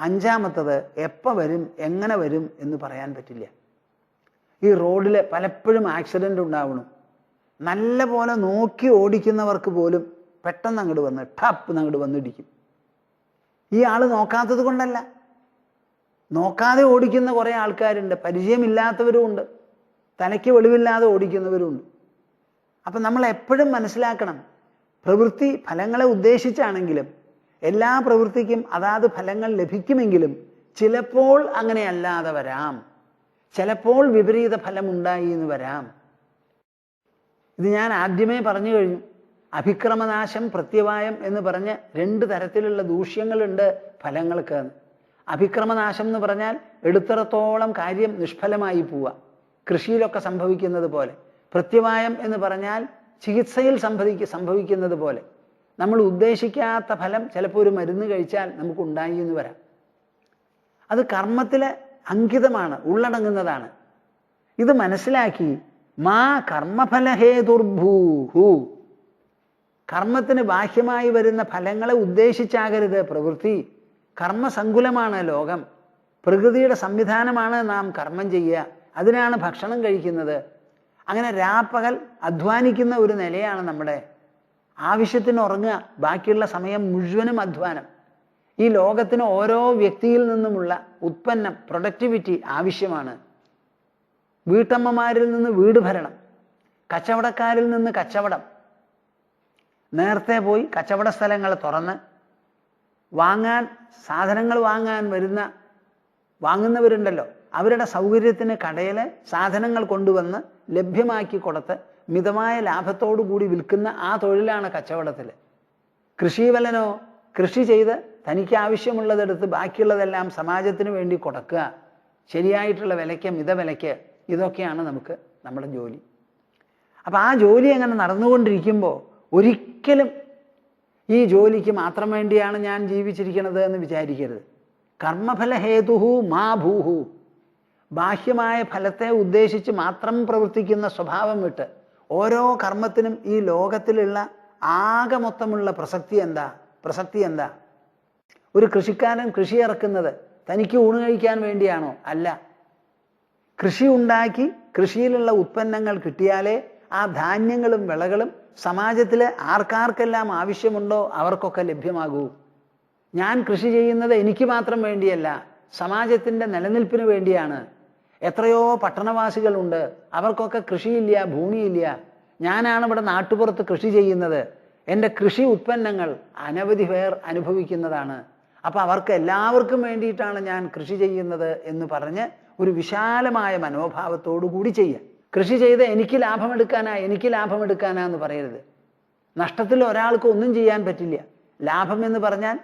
അഞ്ചാമത്തത് എപ്പോൾ വരും, എങ്ങനെ വരും എന്ന് പറയാൻ പറ്റില്ല. ഈ റോഡിൽ പലപ്പോഴും ആക്സിഡൻ്റ് ഉണ്ടാവണം. നല്ല പോലെ നോക്കി ഓടിക്കുന്നവർക്ക് പോലും പെട്ടെന്ന് അങ്ങോട്ട് വന്ന് ടപ്പ് അങ്ങോട്ട് വന്നിടിക്കും. ഈ ആൾ നോക്കാത്തത് കൊണ്ടല്ല, നോക്കാതെ ഓടിക്കുന്ന കുറേ ആൾക്കാരുണ്ട്, പരിചയമില്ലാത്തവരും ഉണ്ട്, തലയ്ക്ക് വെളിവില്ലാതെ ഓടിക്കുന്നവരുമുണ്ട്. അപ്പം നമ്മൾ എപ്പോഴും മനസ്സിലാക്കണം, പ്രവൃത്തി ഫലങ്ങളെ ഉദ്ദേശിച്ചാണെങ്കിലും എല്ലാ പ്രവൃത്തിക്കും അതാത് ഫലങ്ങൾ ലഭിക്കുമെങ്കിലും ചിലപ്പോൾ അങ്ങനെയല്ലാതെ വരാം, ചിലപ്പോൾ വിപരീത ഫലമുണ്ടായി എന്ന് വരാം. ഇത് ഞാൻ ആദ്യമേ പറഞ്ഞു കഴിഞ്ഞു. അഭിക്രമനാശം, പ്രത്യവായം എന്ന് പറഞ്ഞ് രണ്ട് തരത്തിലുള്ള ദൂഷ്യങ്ങളുണ്ട് ഫലങ്ങൾക്ക്. അഭിക്രമനാശം എന്ന് പറഞ്ഞാൽ എടുത്തിടത്തോളം കാര്യം നിഷ്ഫലമായി പോവുക, കൃഷിയിലൊക്കെ സംഭവിക്കുന്നത് പോലെ. പ്രത്യവായം എന്ന് പറഞ്ഞാൽ ചികിത്സയിൽ സംഭവിക്കുന്നത് പോലെ. നമ്മൾ ഉദ്ദേശിക്കാത്ത ഫലം ചിലപ്പോൾ ഒരു മരുന്ന് കഴിച്ചാൽ നമുക്ക് ഉണ്ടായി എന്ന് വരാം. അത് കർമ്മത്തിലെ അങ്കിതമാണ്, ഉള്ളടങ്ങുന്നതാണ്. ഇത് മനസ്സിലാക്കി മാ കർമ്മഫലഹേതുർഭൂഹു, കർമ്മത്തിന് ബാഹ്യമായി വരുന്ന ഫലങ്ങളെ ഉദ്ദേശിച്ചാകരുത് പ്രവൃത്തി. കർമ്മസങ്കുലമാണ് ലോകം, പ്രകൃതിയുടെ സംവിധാനമാണ് നാം കർമ്മം ചെയ്യുക, അതിനാണ് ഭക്ഷണം കഴിക്കുന്നത്. അങ്ങനെ രാപ്പകൽ അധ്വാനിക്കുന്ന ഒരു നിലയാണ് നമ്മുടെ. ആവശ്യത്തിന് ഉറങ്ങുക, ബാക്കിയുള്ള സമയം മുഴുവനും അധ്വാനം. ഈ ലോകത്തിന് ഓരോ വ്യക്തിയിൽ നിന്നുമുള്ള ഉത്പന്നം, പ്രൊഡക്ടിവിറ്റി ആവശ്യമാണ്. വീട്ടമ്മമാരിൽ നിന്ന് വീട് ഭരണം, കച്ചവടക്കാരിൽ നിന്ന് കച്ചവടം. നേരത്തെ പോയി കച്ചവട സ്ഥലങ്ങൾ തുറന്ന് സാധനങ്ങൾ വാങ്ങാൻ വാങ്ങുന്നവരുണ്ടല്ലോ, അവരുടെ സൗകര്യത്തിന് കടയിൽ സാധനങ്ങൾ കൊണ്ടുവന്ന് ലഭ്യമാക്കി കൊടുത്ത് മിതമായ ലാഭത്തോടു കൂടി വിൽക്കുന്ന ആ തൊഴിലാണ് കച്ചവടത്തിൽ. കൃഷിവലനോ, കൃഷി ചെയ്ത് തനിക്ക് ആവശ്യമുള്ളതെടുത്ത് ബാക്കിയുള്ളതെല്ലാം സമാജത്തിന് വേണ്ടി കൊടുക്കുക, ശരിയായിട്ടുള്ള വിലയ്ക്ക്, മിതവിലയ്ക്ക്. ഇതൊക്കെയാണ് നമ്മുടെ ജോലി. അപ്പം ആ ജോലി അങ്ങനെ നടന്നുകൊണ്ടിരിക്കുമ്പോൾ ഒരിക്കലും ഈ ജോലിക്ക് മാത്രം വേണ്ടിയാണ് ഞാൻ ജീവിച്ചിരിക്കുന്നത് എന്ന് വിചാരിക്കരുത്. കർമ്മഫലഹേതുഹു മാ ഭൂഹു, ബാഹ്യമായ ഫലത്തെ ഉദ്ദേശിച്ച് മാത്രം പ്രവർത്തിക്കുന്ന സ്വഭാവം വിട്ട് ഓരോ കർമ്മത്തിനും ഈ ലോകത്തിലുള്ള ആകെ മൊത്തമുള്ള പ്രസക്തി എന്താ? ഒരു കൃഷിക്കാരൻ കൃഷി ഇറക്കുന്നത് തനിക്ക് ഊണ് കഴിക്കാൻ വേണ്ടിയാണോ? അല്ല. കൃഷി ഉണ്ടാക്കി കൃഷിയിലുള്ള ഉത്പന്നങ്ങൾ കിട്ടിയാലേ ആ ധാന്യങ്ങളും വിളകളും സമാജത്തിൽ ആർക്കാർക്കെല്ലാം ആവശ്യമുണ്ടോ അവർക്കൊക്കെ ലഭ്യമാകൂ. ഞാൻ കൃഷി ചെയ്യുന്നത് എനിക്ക് മാത്രം വേണ്ടിയല്ല, സമാജത്തിൻ്റെ നിലനിൽപ്പിന് വേണ്ടിയാണ്. എത്രയോ പട്ടണവാസികളുണ്ട്, അവർക്കൊക്കെ കൃഷിയില്ല, ഭൂമിയില്ല. ഞാനാണ് ഇവിടെ നാട്ടുപുറത്ത് കൃഷി ചെയ്യുന്നത്, എൻ്റെ കൃഷി ഉത്പന്നങ്ങൾ അനവധി പേർ അനുഭവിക്കുന്നതാണ്. അപ്പം അവർക്ക് എല്ലാവർക്കും വേണ്ടിയിട്ടാണ് ഞാൻ കൃഷി ചെയ്യുന്നത് എന്ന് പറഞ്ഞ് ഒരു വിശാലമായ മനോഭാവത്തോടു കൂടി ചെയ്യുക. കൃഷി ചെയ്ത് എനിക്ക് ലാഭമെടുക്കാനാ എന്ന് പറയരുത്. നഷ്ടത്തിൽ ഒരാൾക്ക് ഒന്നും ചെയ്യാൻ പറ്റില്ല. ലാഭം എന്ന് പറഞ്ഞാൽ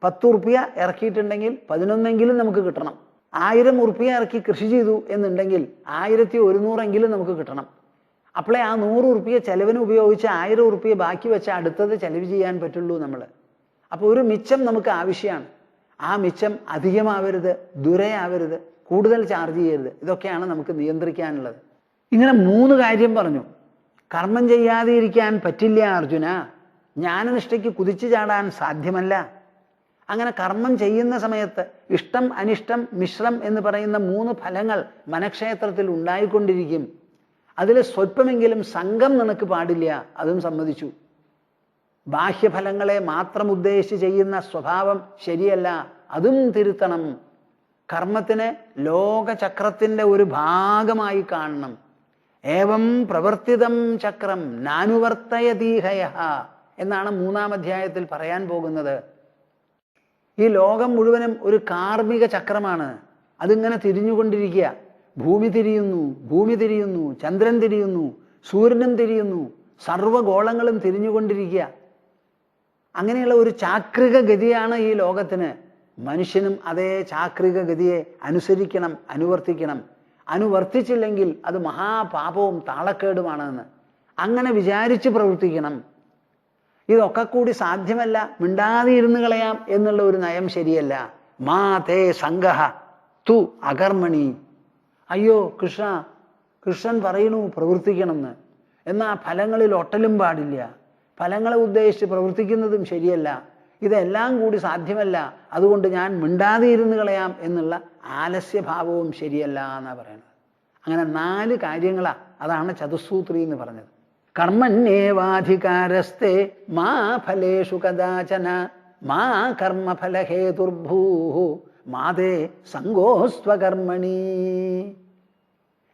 10 ഉറുപ്പ്യ ഇറക്കിയിട്ടുണ്ടെങ്കിൽ 11 നമുക്ക് കിട്ടണം. 1000 ഉറുപ്പ്യ ഇറക്കി കൃഷി ചെയ്തു എന്നുണ്ടെങ്കിൽ 1100 നമുക്ക് കിട്ടണം. അപ്പോളേ ആ 100 ഉറുപ്പ്യ ചെലവിന് ഉപയോഗിച്ച് 1000 ഉറുപ്പ്യ ബാക്കി വെച്ച് അടുത്തത് ചെലവ് ചെയ്യാൻ പറ്റുള്ളൂ നമ്മൾ. അപ്പോൾ ഒരു മിച്ചം നമുക്ക് ആവശ്യമാണ്. ആ മിച്ചം അധികമാവരുത്, ദുരയാവരുത്, കൂടുതൽ ചാർജ് ചെയ്യരുത്. ഇതൊക്കെയാണ് നമുക്ക് നിയന്ത്രിക്കാനുള്ളത്. ഇങ്ങനെ 3 കാര്യം പറഞ്ഞു. കർമ്മം ചെയ്യാതെ ഇരിക്കാൻ പറ്റില്ല അർജുന, ജ്ഞാനനിഷ്ഠയ്ക്ക് കുതിച്ചു ചാടാൻ സാധ്യമല്ല. അങ്ങനെ കർമ്മം ചെയ്യുന്ന സമയത്ത് ഇഷ്ടം, അനിഷ്ടം, മിശ്രം എന്ന് പറയുന്ന 3 ഫലങ്ങൾ മനഃക്ഷേത്രത്തിൽ ഉണ്ടായിക്കൊണ്ടിരിക്കും. അതിൽ സ്വല്പമെങ്കിലും സംഘം നിനക്ക് പാടില്ല, അതും സമ്മതിച്ചു. ബാഹ്യഫലങ്ങളെ മാത്രം ഉദ്ദേശിച്ച് ചെയ്യുന്ന സ്വഭാവം ശരിയല്ല, അതും തിരുത്തണം. കർമ്മത്തിനെ ലോകചക്രത്തിൻ്റെ ഒരു ഭാഗമായി കാണണം. ഏവം പ്രവർത്തിതം ചക്രം നാനുവർത്തയതീഹയ എന്നാണ് 3-ാം അധ്യായത്തിൽ പറയാൻ പോകുന്നത്. ഈ ലോകം മുഴുവനും ഒരു കാർമ്മിക ചക്രമാണ്. അതിങ്ങനെ തിരിഞ്ഞുകൊണ്ടിരിക്കുക. ഭൂമി തിരിയുന്നു, ചന്ദ്രൻ തിരിയുന്നു, സൂര്യനും തിരിയുന്നു, സർവ്വഗോളങ്ങളും തിരിഞ്ഞുകൊണ്ടിരിക്കുക. അങ്ങനെയുള്ള ഒരു ചാക്രിക ഗതിയാണ് ഈ ലോകത്തിന്. മനുഷ്യനും അതേ ചാക്രിക ഗതിയെ അനുസരിക്കണം, അനുവർത്തിക്കണം. അനുവർത്തിച്ചില്ലെങ്കിൽ അത് മഹാപാപവും താളക്കേടുമാണെന്ന് അങ്ങനെ വിചാരിച്ച് പ്രവർത്തിക്കണം. ഇതൊക്കെ കൂടി സാധ്യമല്ല, മിണ്ടാതെ ഇരുന്ന് കളയാം എന്നുള്ള ഒരു നയം ശരിയല്ല. മാ തേ സംഗഹ തു അകർമ്മണി. അയ്യോ കൃഷ്ണൻ പറയണു പ്രവർത്തിക്കണമെന്ന്, എന്നാൽ ഫലങ്ങളിൽ ഒട്ടലും പാടില്ല. ഫലങ്ങളെ ഉദ്ദേശിച്ച് പ്രവർത്തിക്കുന്നതും ശരിയല്ല. ഇതെല്ലാം കൂടി സാധ്യമല്ല, അതുകൊണ്ട് ഞാൻ മിണ്ടാതെ ഇരുന്ന് കളയാം എന്നുള്ള ആലസ്യഭാവവും ശരിയല്ല എന്നാണ് പറയുന്നത്. അങ്ങനെ 4 കാര്യങ്ങളാണ്. അതാണ് ചതുസ്സൂത്രി എന്ന് പറഞ്ഞത്. കർമ്മണ്യേവാധികാരസ്തേ മാ ഫലേഷു കദാചന മാ കർമ്മഫലഹേതുർഭൂഃ മാതേ സംഗോസ്ത്വകർമ്മണി.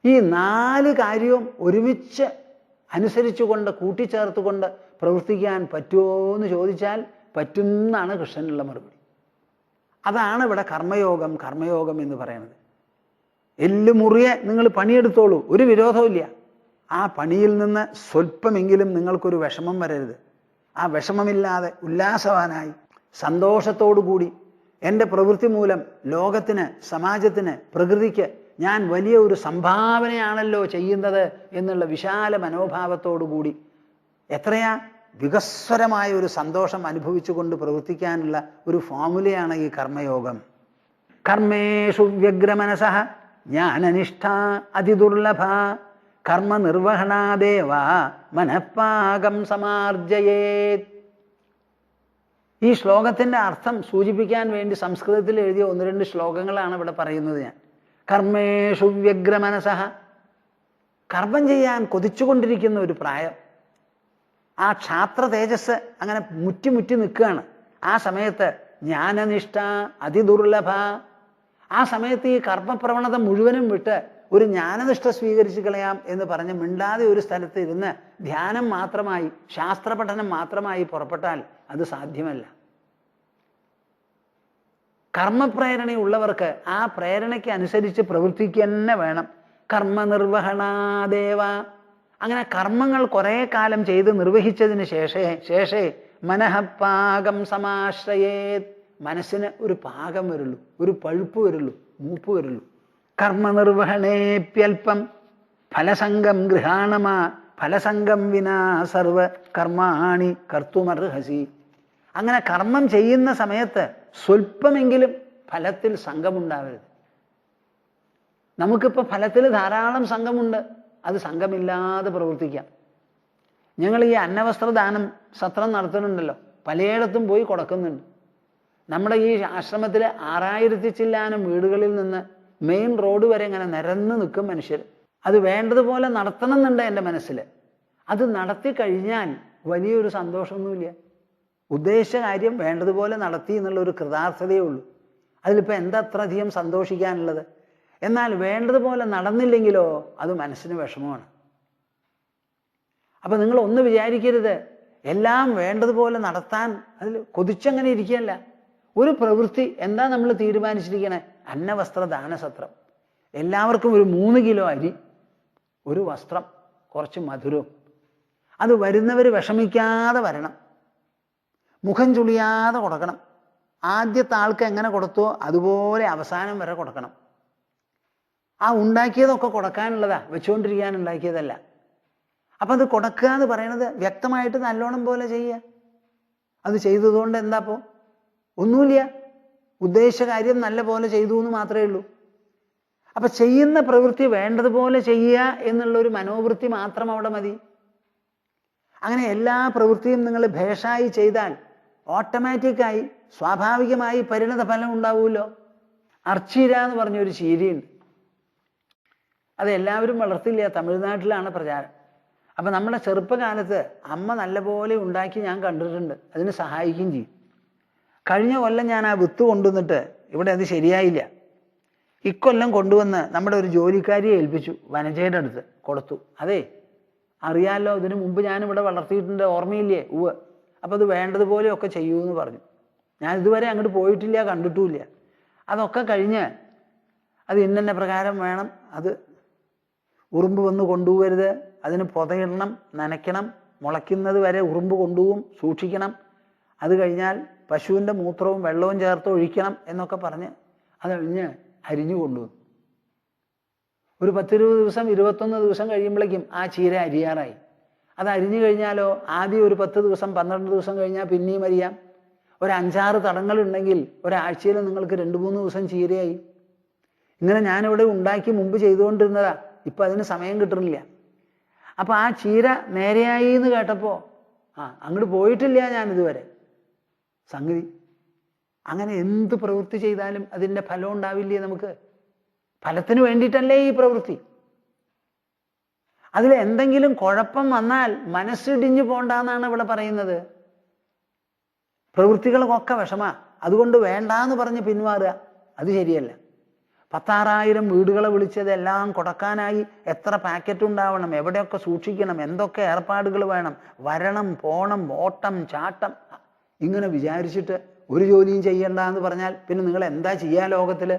ഈ 4 കാര്യവും ഒരുമിച്ച് അനുസരിച്ചുകൊണ്ട് കൂട്ടിച്ചേർത്തുകൊണ്ട് പ്രവർത്തിക്കാൻ പറ്റുമോ എന്ന് ചോദിച്ചാൽ പറ്റുമെന്നാണ് കൃഷ്ണനുള്ള മറുപടി. അതാണ് ഇവിടെ കർമ്മയോഗം കർമ്മയോഗം എന്ന് പറയുന്നത്. എല്ലുമുറിയെ നിങ്ങൾ പണിയെടുത്തോളൂ, ഒരു വിരോധമില്ല. ആ പണിയിൽ നിന്ന് സ്വല്പമെങ്കിലും നിങ്ങൾക്കൊരു വിഷമം വരരുത്. ആ വിഷമമില്ലാതെ ഉല്ലാസവാനായി സന്തോഷത്തോടു കൂടി എൻ്റെ പ്രവൃത്തി മൂലം ലോകത്തിന്, സമാജത്തിന്, പ്രകൃതിക്ക് ഞാൻ വലിയ ഒരു സംഭാവനയാണല്ലോ ചെയ്യുന്നത് എന്നുള്ള വിശാല മനോഭാവത്തോടു കൂടി എത്രയാ വികസ്വരമായ ഒരു സന്തോഷം അനുഭവിച്ചുകൊണ്ട് പ്രവർത്തിക്കാനുള്ള ഒരു ഫോമുലയാണ് ഈ കർമ്മയോഗം. കർമ്മേഷു വ്യഗ്രമനസഃ ജ്ഞാനനിഷ്ഠ അതിദുർലഭ കർമ്മനിർവഹണാദേവ മനഃപാകം സമാർജയേത്. ഈ ശ്ലോകത്തിൻ്റെ അർത്ഥം സൂചിപ്പിക്കാൻ വേണ്ടി സംസ്കൃതത്തിൽ എഴുതിയ 1-2 ശ്ലോകങ്ങളാണ് ഇവിടെ പറയുന്നത് ഞാൻ. കർമ്മേഷു വ്യഗ്രമനസഃ, കർമ്മം ചെയ്യാൻ കൊതിച്ചുകൊണ്ടിരിക്കുന്ന ഒരു പ്രായം. ആ ക്ഷാത്ര തേജസ് അങ്ങനെ മുറ്റി മുറ്റി നിൽക്കുകയാണ്. ആ സമയത്ത് ജ്ഞാനനിഷ്ഠ അതിദുർലഭ, ആ സമയത്ത് ഈ കർമ്മപ്രവണത മുഴുവനും വിട്ട് ഒരു ജ്ഞാനനിഷ്ഠ സ്വീകരിച്ചു കളയാം എന്ന് പറഞ്ഞ് മിണ്ടാതെ ഒരു സ്ഥലത്ത് ഇരുന്ന് ധ്യാനം മാത്രമായി, ശാസ്ത്രപഠനം മാത്രമായി പുറപ്പെട്ടാൽ അത് സാധ്യമല്ല. കർമ്മപ്രേരണയുള്ളവർക്ക് ആ പ്രേരണയ്ക്ക് അനുസരിച്ച് പ്രവർത്തിക്കുക തന്നെ വേണം. കർമ്മനിർവഹണാദേവ, അങ്ങനെ കർമ്മങ്ങൾ കുറേ കാലം ചെയ്ത് നിർവഹിച്ചതിന് ശേഷേ മനഃപാകം സമാശ്രയേത്, മനസ്സിന് ഒരു പാകം വരുള്ളൂ, ഒരു പഴുപ്പ് വരുള്ളൂ, മൂപ്പ് വരുള്ളൂ. കർമ്മനിർവഹണേപ്യൽപ്പം ഫലസംഗം ഗൃഹാണമ ഫലസംഗം വിനാ സർവ കർമാണി കർത്തുമർഹസി. അങ്ങനെ കർമ്മം ചെയ്യുന്ന സമയത്ത് സ്വല്പമെങ്കിലും ഫലത്തിൽ സംഘമുണ്ടാവരുത്. നമുക്കിപ്പോൾ ഫലത്തിൽ ധാരാളം സംഘമുണ്ട്, അത് സംഘമില്ലാതെ പ്രവർത്തിക്കാം. ഞങ്ങൾ ഈ അന്നവസ്ത്രദാനം സത്രം നടത്തുന്നുണ്ടല്ലോ, പലയിടത്തും പോയി കൊടുക്കുന്നുണ്ട്. നമ്മുടെ ഈ ആശ്രമത്തിൽ 6000 ചില്ലാനം വീടുകളിൽ നിന്ന് മെയിൻ റോഡ് വരെ ഇങ്ങനെ നിരന്ന് നിൽക്കും മനുഷ്യർ. അത് വേണ്ടതുപോലെ നടത്തണം എന്നുണ്ട് എൻ്റെ മനസ്സിൽ. അത് നടത്തി കഴിഞ്ഞാൽ വലിയൊരു സന്തോഷമൊന്നുമില്ല. ഉദ്ദേശിച്ച കാര്യം വേണ്ടതുപോലെ നടത്തി എന്നുള്ളൊരു കൃതാർത്ഥതയേ ഉള്ളൂ. അതിലിപ്പോൾ എന്താ അത്ര അധികം സന്തോഷിക്കാനുള്ളത്? എന്നാൽ വേണ്ടതുപോലെ നടന്നില്ലെങ്കിലോ അത് മനസ്സിന് വിഷമമാണ്. അപ്പം നിങ്ങൾ ഒന്ന് വിചാരിക്കരുത് എല്ലാം വേണ്ടതുപോലെ നടത്താൻ അതിൽ കൊതിച്ചങ്ങനെ ഇരിക്കുകയല്ല. ഒരു പ്രവൃത്തി എന്താ നമ്മൾ തീരുമാനിച്ചിരിക്കണേ? അന്നവസ്ത്ര ദാനസത്രം. എല്ലാവർക്കും ഒരു 3 കിലോ അരി, ഒരു വസ്ത്രം, കുറച്ച് മധുരവും. അത് വരുന്നവർ വിഷമിക്കാതെ വരണം, മുഖം ചുളിയാതെ കൊടുക്കണം. ആദ്യത്തെ ആൾക്ക് എങ്ങനെ കൊടുത്തോ അതുപോലെ അവസാനം വരെ കൊടുക്കണം. ആ ഉണ്ടാക്കിയതൊക്കെ കൊടുക്കാനുള്ളതാ, വെച്ചുകൊണ്ടിരിക്കാൻ ഉണ്ടാക്കിയതല്ല. അപ്പം അത് കൊടുക്കുക എന്ന് പറയണത് വ്യക്തമായിട്ട് നല്ലോണം പോലെ ചെയ്യുക. അത് ചെയ്തതുകൊണ്ട് എന്താപ്പോൾ? ഒന്നുമില്ല, ഉദ്ദേശിച്ച കാര്യം നല്ല പോലെ ചെയ്തു എന്ന് മാത്രമേ ഉള്ളൂ. അപ്പം ചെയ്യുന്ന പ്രവൃത്തി വേണ്ടതുപോലെ ചെയ്യുക എന്നുള്ളൊരു മനോവൃത്തി മാത്രം അവിടെ മതി. അങ്ങനെ എല്ലാ പ്രവൃത്തിയും നിങ്ങൾ ഭേഷായി ചെയ്താൽ ഓട്ടോമാറ്റിക്കായി സ്വാഭാവികമായി പരിണത ഫലം ഉണ്ടാവുമല്ലോ. അർച്ചീര എന്ന് പറഞ്ഞൊരു ചീരയുണ്ട്, അത് എല്ലാവരും വളർത്തില്ല, തമിഴ്നാട്ടിലാണ് പ്രചാരം. അപ്പം നമ്മുടെ ചെറുപ്പകാലത്ത് അമ്മ നല്ലപോലെ ഉണ്ടാക്കി ഞാൻ കണ്ടിട്ടുണ്ട്, അതിന് സഹായിക്കുകയും ചെയ്യും. കഴിഞ്ഞ കൊല്ലം ഞാൻ ആ വിത്ത് കൊണ്ടുവന്നിട്ട് ഇവിടെ അത് ശരിയായില്ല. ഇക്കൊല്ലം കൊണ്ടുവന്ന് നമ്മുടെ ഒരു ജോലിക്കാരിയെ ഏൽപ്പിച്ചു, വനജയുടെ അടുത്ത് കൊടുത്തു. അതെ അറിയാമല്ലോ, ഇതിനു മുമ്പ് ഞാനിവിടെ വളർത്തിയിട്ടുണ്ട്, ഓർമ്മയില്ലേ? ഉവ്വ്. അപ്പോൾ അത് വേണ്ടതുപോലെയൊക്കെ ചെയ്യൂ എന്ന് പറഞ്ഞു. ഞാൻ ഇതുവരെ അങ്ങോട്ട് പോയിട്ടില്ല, കണ്ടിട്ടുമില്ല. അതൊക്കെ കഴിഞ്ഞ് അത് ഇന്ന പ്രകാരം വേണം, അത് ഉറുമ്പ് വന്ന് കൊണ്ടുപോകരുത്, അതിന് പൊതയിടണം, നനയ്ക്കണം, മുളയ്ക്കുന്നത് വരെ ഉറുമ്പ് കൊണ്ടുപോകും, സൂക്ഷിക്കണം. അത് കഴിഞ്ഞാൽ പശുവിൻ്റെ മൂത്രവും വെള്ളവും ചേർത്ത് ഒഴിക്കണം എന്നൊക്കെ പറഞ്ഞ് അത് കഴിഞ്ഞ് അരിഞ്ഞു കൊണ്ടുവന്നു. ഒരു 10-20 ദിവസം 21 ദിവസം കഴിയുമ്പോഴേക്കും ആ ചീര അരിയാറായി. അത് അരിഞ്ഞു കഴിഞ്ഞാലോ ആദ്യം ഒരു 10 ദിവസം 12 ദിവസം കഴിഞ്ഞാൽ പിന്നെയും അരിയാം. ഒരു 5-6 തടങ്ങളുണ്ടെങ്കിൽ ഒരാഴ്ചയിൽ നിങ്ങൾക്ക് 2-3 ദിവസം ചീരയായി. ഇങ്ങനെ ഞാനിവിടെ ഉണ്ടാക്കി മുമ്പ് ചെയ്തുകൊണ്ടിരുന്നതാ, ഇപ്പം അതിന് സമയം കിട്ടുന്നില്ല. അപ്പം ആ ചീര നേരെയായി എന്ന് കേട്ടപ്പോൾ അങ്ങോട്ട് പോയിട്ടില്ല ഞാനിതുവരെ. സംഗതി. അങ്ങനെ എന്ത് പ്രവൃത്തി ചെയ്താലും അതിൻ്റെ ഫലം ഉണ്ടാവില്ലേ നമുക്ക്? ഫലത്തിന് വേണ്ടിയിട്ടല്ലേ ഈ പ്രവൃത്തി. അതിൽ എന്തെങ്കിലും കുഴപ്പം വന്നാൽ മനസ്സിടിഞ്ഞു പോണ്ടെന്നാണ് ഇവിടെ പറയുന്നത്. പ്രവൃത്തികൾക്കൊക്കെ വിഷമാ, അതുകൊണ്ട് വേണ്ടാന്ന് പറഞ്ഞ് പിന്മാറുക, അത് ശരിയല്ല. 16,000 വീടുകളെ വിളിച്ചത് എല്ലാം കൊടുക്കാനായി എത്ര പാക്കറ്റ് ഉണ്ടാവണം, എവിടെയൊക്കെ സൂക്ഷിക്കണം, എന്തൊക്കെ ഏർപ്പാടുകൾ വേണം, വരണം പോണം ഓട്ടം ചാട്ടം. ഇങ്ങനെ വിചാരിച്ചിട്ട് ഒരു ജോലിയും ചെയ്യണ്ട എന്ന് പറഞ്ഞാൽ പിന്നെ നിങ്ങൾ എന്താ ചെയ്യുക ലോകത്തിൽ?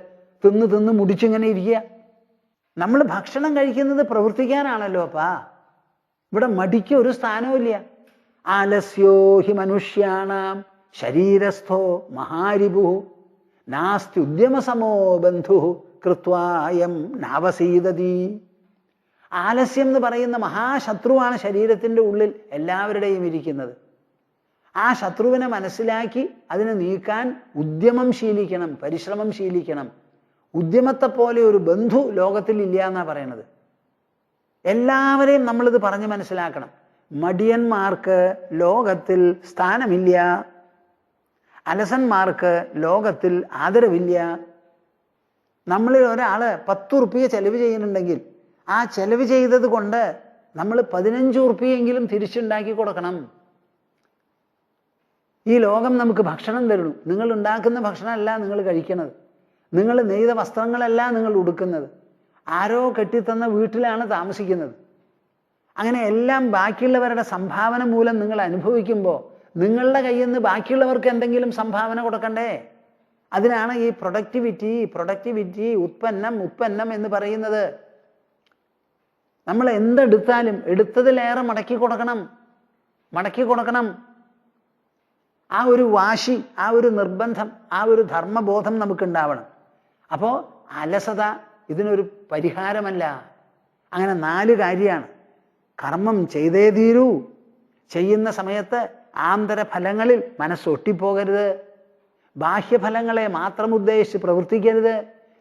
തിന്ന് തിന്ന് മുടിച്ചിങ്ങനെ ഇരിക്കുക. നമ്മൾ ഭക്ഷണം കഴിക്കുന്നത് പ്രവർത്തിക്കാനാണല്ലോ അപ്പാ. ഇവിടെ മടിക്ക് ഒരു സ്ഥാനവുമില്ല. ആലസ്യോ ഹി മനുഷ്യാണാം ശരീരസ്ഥോ മഹാരിപു നാസ്തി ഉദ്യമസമോ ബന്ധു കൃത്വായം നാവസീദതി. ആലസ്യം എന്ന് പറയുന്ന മഹാശത്രുവാണ് ശരീരത്തിൻ്റെ ഉള്ളിൽ എല്ലാവരുടെയും ഇരിക്കുന്നത്. ആ ശത്രുവിനെ മനസ്സിലാക്കി അതിനെ നീക്കാൻ ഉദ്യമം ശീലിക്കണം, പരിശ്രമം ശീലിക്കണം. ഉദ്യമത്തെ പോലെ ഒരു ബന്ധു ലോകത്തിൽ ഇല്ല എന്നാണ് പറയണത്. എല്ലാവരെയും നമ്മളിത് പറഞ്ഞ് മനസ്സിലാക്കണം. മടിയന്മാർക്ക് ലോകത്തിൽ സ്ഥാനമില്ല, അലസന്മാർക്ക് ലോകത്തിൽ ആദരവില്ല. നമ്മളിൽ ഒരാൾ 10 ഉറുപ്പിക ചെലവ് ചെയ്യുന്നുണ്ടെങ്കിൽ ആ ചെലവ് ചെയ്തത് കൊണ്ട് നമ്മൾ 15 ഉറുപ്പികയെങ്കിലും തിരിച്ചുണ്ടാക്കി കൊടുക്കണം. ഈ ലോകം നമുക്ക് ഭക്ഷണം തരുന്നു. നിങ്ങൾ ഉണ്ടാക്കുന്ന ഭക്ഷണമല്ല നിങ്ങൾ കഴിക്കുന്നത്, നിങ്ങൾ നെയ്ത വസ്ത്രങ്ങളല്ല നിങ്ങൾ ഉടുക്കുന്നത്, ആരോ കെട്ടിത്തന്ന വീട്ടിലാണ് താമസിക്കുന്നത്. അങ്ങനെ എല്ലാം ബാക്കിയുള്ളവരുടെ സംഭാവന മൂലം നിങ്ങൾ അനുഭവിക്കുമ്പോൾ നിങ്ങളുടെ കയ്യിൽ നിന്ന് ബാക്കിയുള്ളവർക്ക് എന്തെങ്കിലും സംഭാവന കൊടുക്കണ്ടേ? അതിനാണ് ഈ പ്രൊഡക്ടിവിറ്റി ഉത്പന്നം എന്ന് പറയുന്നത്. നമ്മൾ എന്തെടുത്താലും എടുത്തതിലേറെ മടക്കി കൊടുക്കണം. ആ ഒരു വാശി, ആ ഒരു നിർബന്ധം, ആ ഒരു ധർമ്മബോധം നമുക്കുണ്ടാവണം. അപ്പോൾ അലസത ഇതിനൊരു പരിഹാരമല്ല. അങ്ങനെ 4 കാര്യമാണ്. കർമ്മം ചെയ്തേ തീരൂ. ചെയ്യുന്ന സമയത്ത് ആന്തരഫലങ്ങളിൽ മനസ്സൊട്ടിപ്പോകരുത്. ബാഹ്യഫലങ്ങളെ മാത്രം ഉദ്ദേശിച്ച് പ്രവർത്തിക്കരുത്.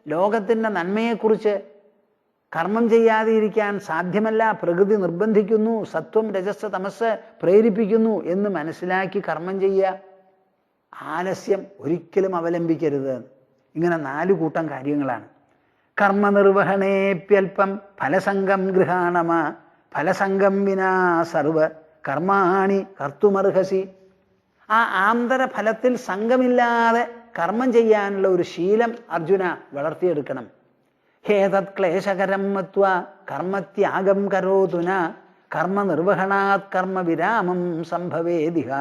ലോകത്തിൻ്റെ നന്മയെക്കുറിച്ച് കർമ്മം ചെയ്യാതെ ഇരിക്കാൻ സാധ്യമല്ല, പ്രകൃതി നിർബന്ധിക്കുന്നു, സത്വം രജസ് തമസ് പ്രേരിപ്പിക്കുന്നു എന്ന് മനസ്സിലാക്കി കർമ്മം ചെയ്യുക. ആലസ്യം ഒരിക്കലും അവലംബിക്കരുത്. ഇങ്ങനെ 4 കൂട്ടം കാര്യങ്ങളാണ്. കർമ്മനിർവഹണേപ്യൽപ്പം ഫലസംഗം ഗൃഹാണമ ഫലസംഗം വിനാ സർവ കർമാണി കർത്തുമർഹസി. ആ ആന്തരഫലത്തിൽ സംഘമില്ലാതെ കർമ്മം ചെയ്യാനുള്ള ഒരു ശീലം അർജുന വളർത്തിയെടുക്കണം. ഹേതത് ക്ലേശകരം മത്വാ കർമ്മത്യാഗം കരോതുന കർമ്മനിർവഹണാത് കർമ്മവിരാമം സംഭവേദിഹ.